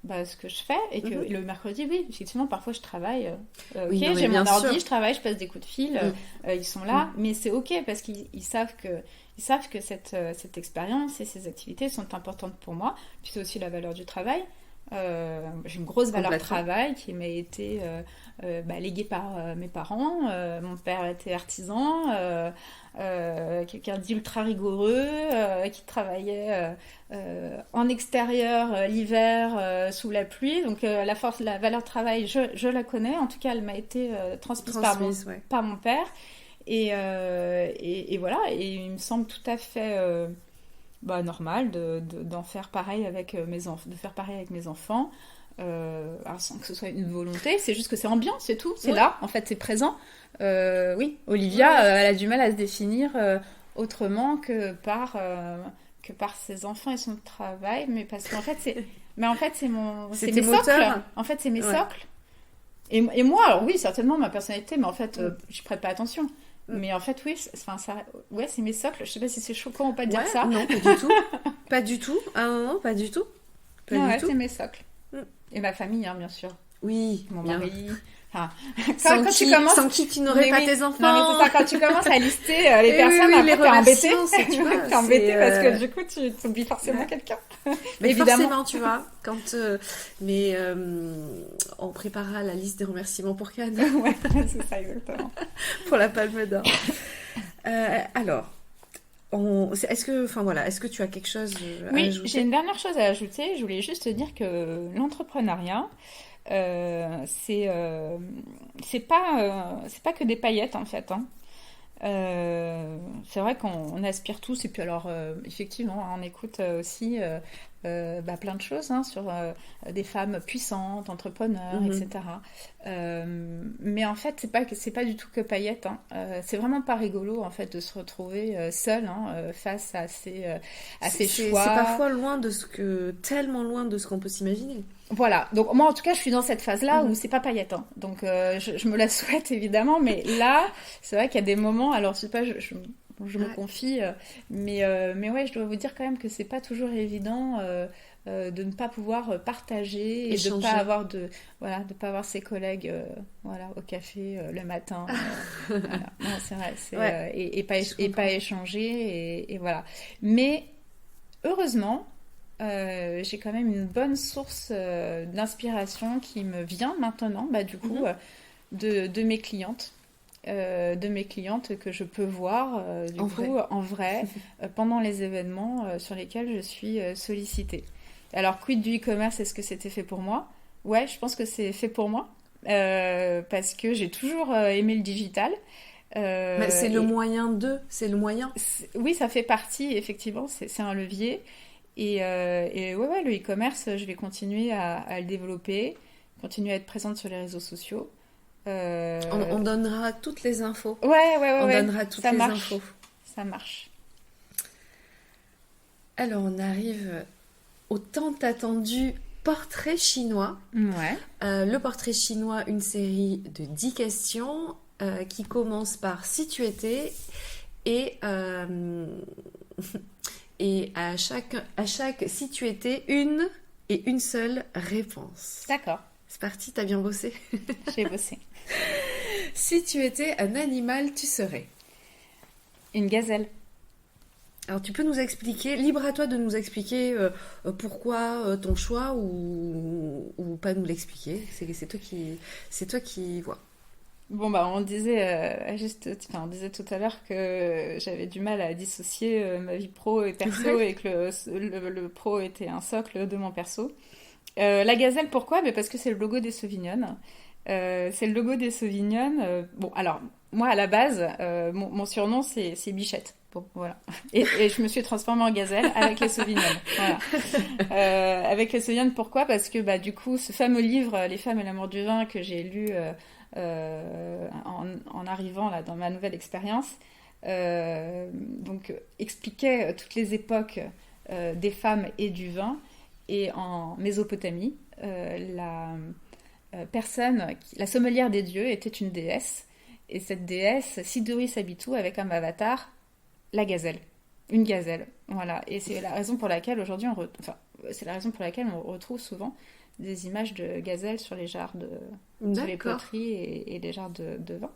Ce que je fais, et que le mercredi, oui, effectivement, parfois je travaille. J'ai mon ordi, je travaille, je passe des coups de fil, ils sont là, mais c'est ok parce qu'ils savent que cette expérience et ces activités sont importantes pour moi. Puis c'est aussi la valeur du travail. J'ai une grosse valeur travail qui m'a été léguée par mes parents. Mon père était artisan, quelqu'un d'ultra rigoureux, qui travaillait en extérieur l'hiver sous la pluie. Donc la valeur travail, je la connais. En tout cas, elle m'a été transmise par mon père. Et voilà, et il me semble tout à fait normal d'en faire pareil avec mes enfants, de faire pareil avec mes enfants. alors sans que ce soit une volonté, c'est juste que c'est ambiant, c'est tout, c'est là, en fait, c'est présent. Oui, Olivia, elle a du mal à se définir autrement que par ses enfants et son travail, mais parce qu'en fait, c'est mes socles. En fait, c'est mes socles. Et moi, alors oui, certainement ma personnalité, mais en fait, je prête pas attention. Mais en fait, oui, c'est mes socles. Je sais pas si c'est choquant ou pas de dire ça. Non, pas du tout. Pas du tout. Ah non, pas du tout. C'est mes socles. Et ma famille, hein, bien sûr. Oui, mon mari. Enfin, sans qui tu n'aurais pas tes enfants. Non, mais c'est ça, quand tu commences à lister les personnes, après t'es embêtée. T'es embêtée parce que du coup, tu oublies forcément quelqu'un. Mais évidemment, tu vois, on préparera la liste des remerciements pour Cannes. Ouais, c'est ça, exactement. Pour la Palme d'Or. Alors, est-ce que tu as quelque chose à ajouter? Oui, j'ai une dernière chose à ajouter. Je voulais juste te dire que l'entrepreneuriat, c'est pas que des paillettes en fait, hein. C'est vrai qu'on aspire tous, et puis alors effectivement on écoute aussi plein de choses, hein, sur des femmes puissantes, entrepreneurs, etc. Mais en fait c'est pas du tout que paillettes, hein. C'est vraiment pas rigolo en fait de se retrouver seule, hein, face à ces choix. C'est parfois tellement loin de ce qu'on peut s'imaginer. Voilà, donc moi en tout cas je suis dans cette phase-là où c'est pas paillette, hein. Donc je me la souhaite évidemment, mais là c'est vrai qu'il y a des moments, alors je sais pas, je me confie, mais ouais, je dois vous dire quand même que c'est pas toujours évident de ne pas pouvoir partager, échanger. Et de pas avoir ses collègues au café le matin. Voilà. Non, c'est vrai, et pas échanger, et voilà. Mais heureusement, j'ai quand même une bonne source d'inspiration qui me vient maintenant, du coup, de mes clientes. De mes clientes que je peux voir en vrai pendant les événements sur lesquels je suis sollicitée. Alors, quid du e-commerce, est-ce que c'était fait pour moi? Ouais, je pense que c'est fait pour moi, parce que j'ai toujours aimé le digital. Mais c'est le moyen c'est le moyen. Oui, ça fait partie, effectivement, c'est un levier. Et le e-commerce, je vais continuer à le développer, continuer à être présente sur les réseaux sociaux. On donnera toutes les infos. On donnera toutes les infos. Ça marche. Alors, on arrive au tant attendu portrait chinois. Ouais. Le portrait chinois, une série de 10 questions qui commence par si tu étais, et à chaque si tu étais, une seule réponse. D'accord. C'est parti, t'as bien bossé? J'ai bossé. Si tu étais un animal, tu serais? Une gazelle. Alors tu peux nous expliquer, libre à toi de nous expliquer pourquoi ton choix, ou pas nous l'expliquer. C'est toi qui vois. Bon, on disait tout à l'heure que j'avais du mal à dissocier ma vie pro et perso, et que le pro était un socle de mon perso. La gazelle, pourquoi? Parce que c'est le logo des Sauvignonnes. C'est le logo des Sauvignonnes. Bon, alors, moi, à la base, mon surnom, c'est Bichette. Bon, voilà. Et je me suis transformée en gazelle avec les Sauvignonnes. Voilà. Avec les Sauvignonnes, pourquoi? Parce que, du coup, ce fameux livre, Les femmes et l'amour du vin, que j'ai lu en arrivant là, dans ma nouvelle expérience, donc expliquait toutes les époques des femmes et du vin. Et en Mésopotamie, la sommelière des dieux était une déesse. Et cette déesse, Siduri Sabitu, avec comme avatar la gazelle. Une gazelle. Voilà. Et c'est la raison pour laquelle aujourd'hui on retrouve souvent des images de gazelles sur les jarres sur les poteries et les jarres de vin.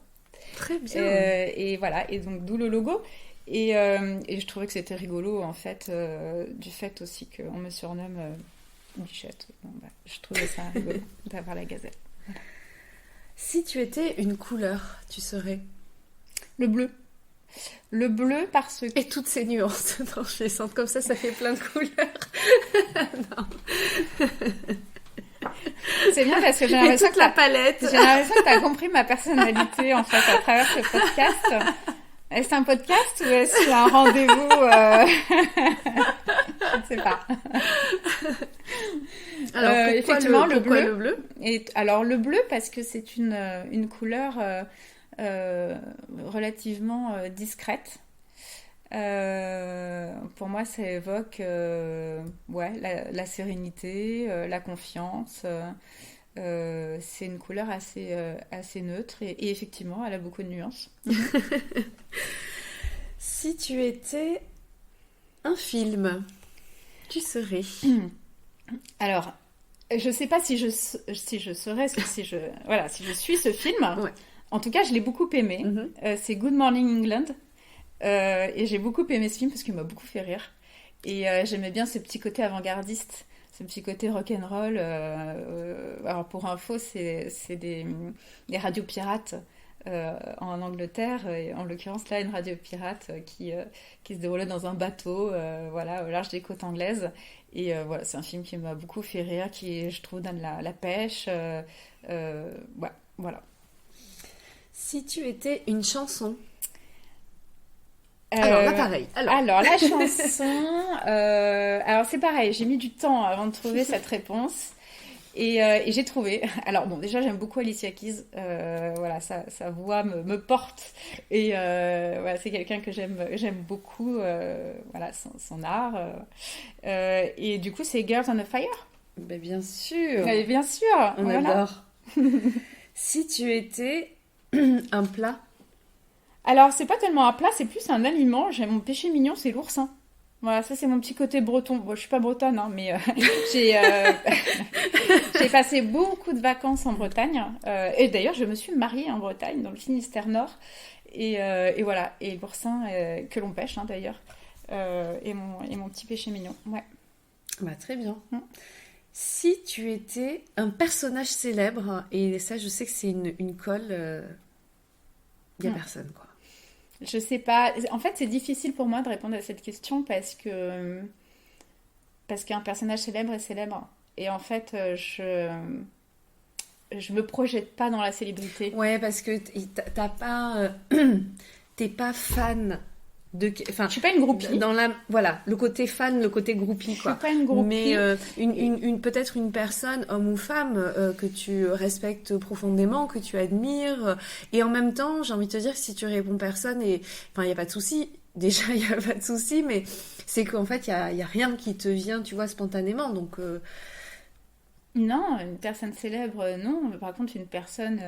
Très bien. Et voilà. Et donc, d'où le logo. Et je trouvais que c'était rigolo, en fait, du fait aussi qu'on me surnomme Bichette. Je trouvais ça rigolo d'avoir la gazelle. Voilà. Si tu étais une couleur, tu serais? Le bleu. Le bleu parce que... Et toutes ces nuances. Non, je les sens comme ça fait plein de couleurs. Non. C'est bien parce que j'ai l'impression que la palette. J'ai l'impression que tu as compris ma personnalité, en fait, à travers ce podcast. Est-ce un podcast ou est-ce un rendez-vous Je ne sais pas. Alors, effectivement, le bleu et, alors, le bleu, parce que c'est une couleur relativement discrète. Pour moi, ça évoque la sérénité, la confiance. C'est une couleur assez neutre et effectivement, elle a beaucoup de nuances. Si tu étais un film, tu serais... Alors, je sais pas si je serais, si je suis ce film. Ouais. En tout cas, je l'ai beaucoup aimé. C'est Good Morning England. Et j'ai beaucoup aimé ce film parce qu'il m'a beaucoup fait rire. Et j'aimais bien ce petit côté avant-gardiste, ce petit côté rock'n'roll. Alors pour info, c'est des radios pirates en Angleterre. Et en l'occurrence, là, une radio pirate qui se déroulait dans un bateau au large des côtes anglaises. Et voilà, c'est un film qui m'a beaucoup fait rire, qui, je trouve, donne la pêche. Voilà. Si tu étais une chanson. Alors là, pareil. Alors la chanson, alors c'est pareil, j'ai mis du temps avant de trouver cette réponse et j'ai trouvé. Alors bon, déjà j'aime beaucoup Alicia Keys, voilà, sa voix me porte et voilà, c'est quelqu'un que j'aime beaucoup, voilà, son art. Et du coup c'est Girls on the Fire. Ben, bien sûr. Mais bien sûr. On adore. Si tu étais un plat. Alors, c'est pas tellement un plat, c'est plus un aliment. J'ai mon péché mignon, c'est l'oursin. Voilà, ça c'est mon petit côté breton. Bon, je suis pas bretonne, hein, mais j'ai passé beaucoup de vacances en Bretagne. Et d'ailleurs, je me suis mariée en Bretagne, dans le Finistère Nord. Et voilà, et l'oursin que l'on pêche, hein, d'ailleurs, et mon petit péché mignon. Ouais. Bah, très bien. Si tu étais un personnage célèbre, et ça, je sais que c'est une colle, il y a personne, quoi. Je sais pas. En fait, c'est difficile pour moi de répondre à cette question parce qu'un personnage célèbre est célèbre. Et en fait, je me projette pas dans la célébrité. Ouais, parce que t'as pas, t'es pas fan de. Enfin, je suis pas une groupie. Voilà, le côté fan, le côté groupie, quoi. Je suis pas une groupie. Mais peut-être une personne, homme ou femme, que tu respectes profondément, que tu admires. Et en même temps, j'ai envie de te dire que si tu réponds personne, enfin, il y a pas de souci. Déjà, il y a pas de souci, mais c'est qu'en fait, il y a rien qui te vient, tu vois, spontanément. Donc. Non, une personne célèbre, non. Par contre, une personne,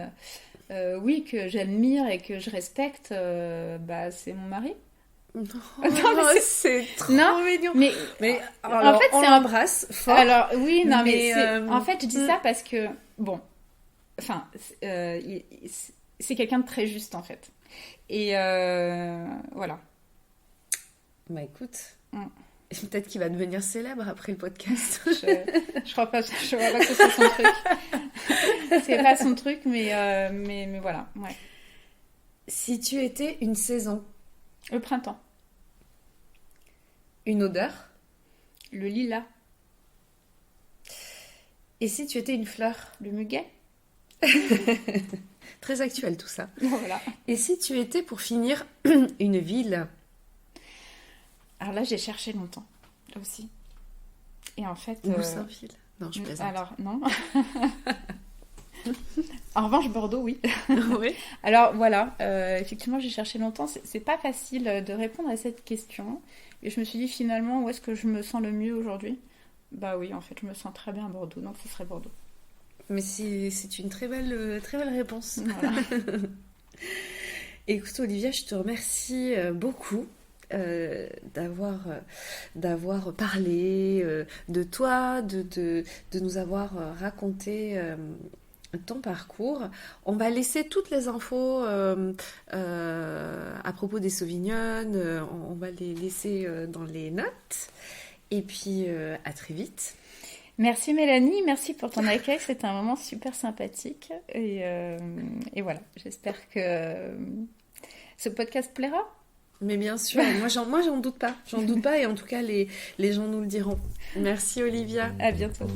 oui, que j'admire et que je respecte, c'est mon mari. Non, mais c'est trop mignon. Mais alors, en fait, on l'embrasse fort. Alors oui, non, mais en fait, je dis ça parce que bon, enfin, c'est quelqu'un de très juste en fait. Et voilà. Bah écoute, peut-être qu'il va devenir célèbre après le podcast. Je crois pas que ce soit son truc. C'est pas son truc, mais voilà. Ouais. Si tu étais une saison. Le printemps. Une odeur. Le lilas. Et si tu étais une fleur. Le muguet. Très actuel tout ça. Voilà. Et si tu étais, pour finir, une ville. Alors là, j'ai cherché longtemps, là aussi. Et en fait... Goussainville. Non, je plaisante. Alors, non. En revanche, Bordeaux, oui. Oui. Alors voilà, effectivement, j'ai cherché longtemps. C'est pas facile de répondre à cette question. Et je me suis dit finalement, où est-ce que je me sens le mieux aujourd'hui ? Bah oui, en fait, je me sens très bien à Bordeaux, donc ce serait Bordeaux. Mais c'est une très belle réponse. Voilà. Écoute, Olivia, je te remercie beaucoup. D'avoir parlé de toi, de nous avoir raconté ton parcours. On va laisser toutes les infos à propos des Sauvignonnes, on va les laisser dans les notes. Et puis, à très vite. Merci Mélanie, merci pour ton accueil, c'était un moment super sympathique. Et voilà, j'espère que ce podcast plaira. Mais bien sûr, moi j'en doute pas. Et en tout cas, les gens nous le diront. Merci Olivia. À bientôt.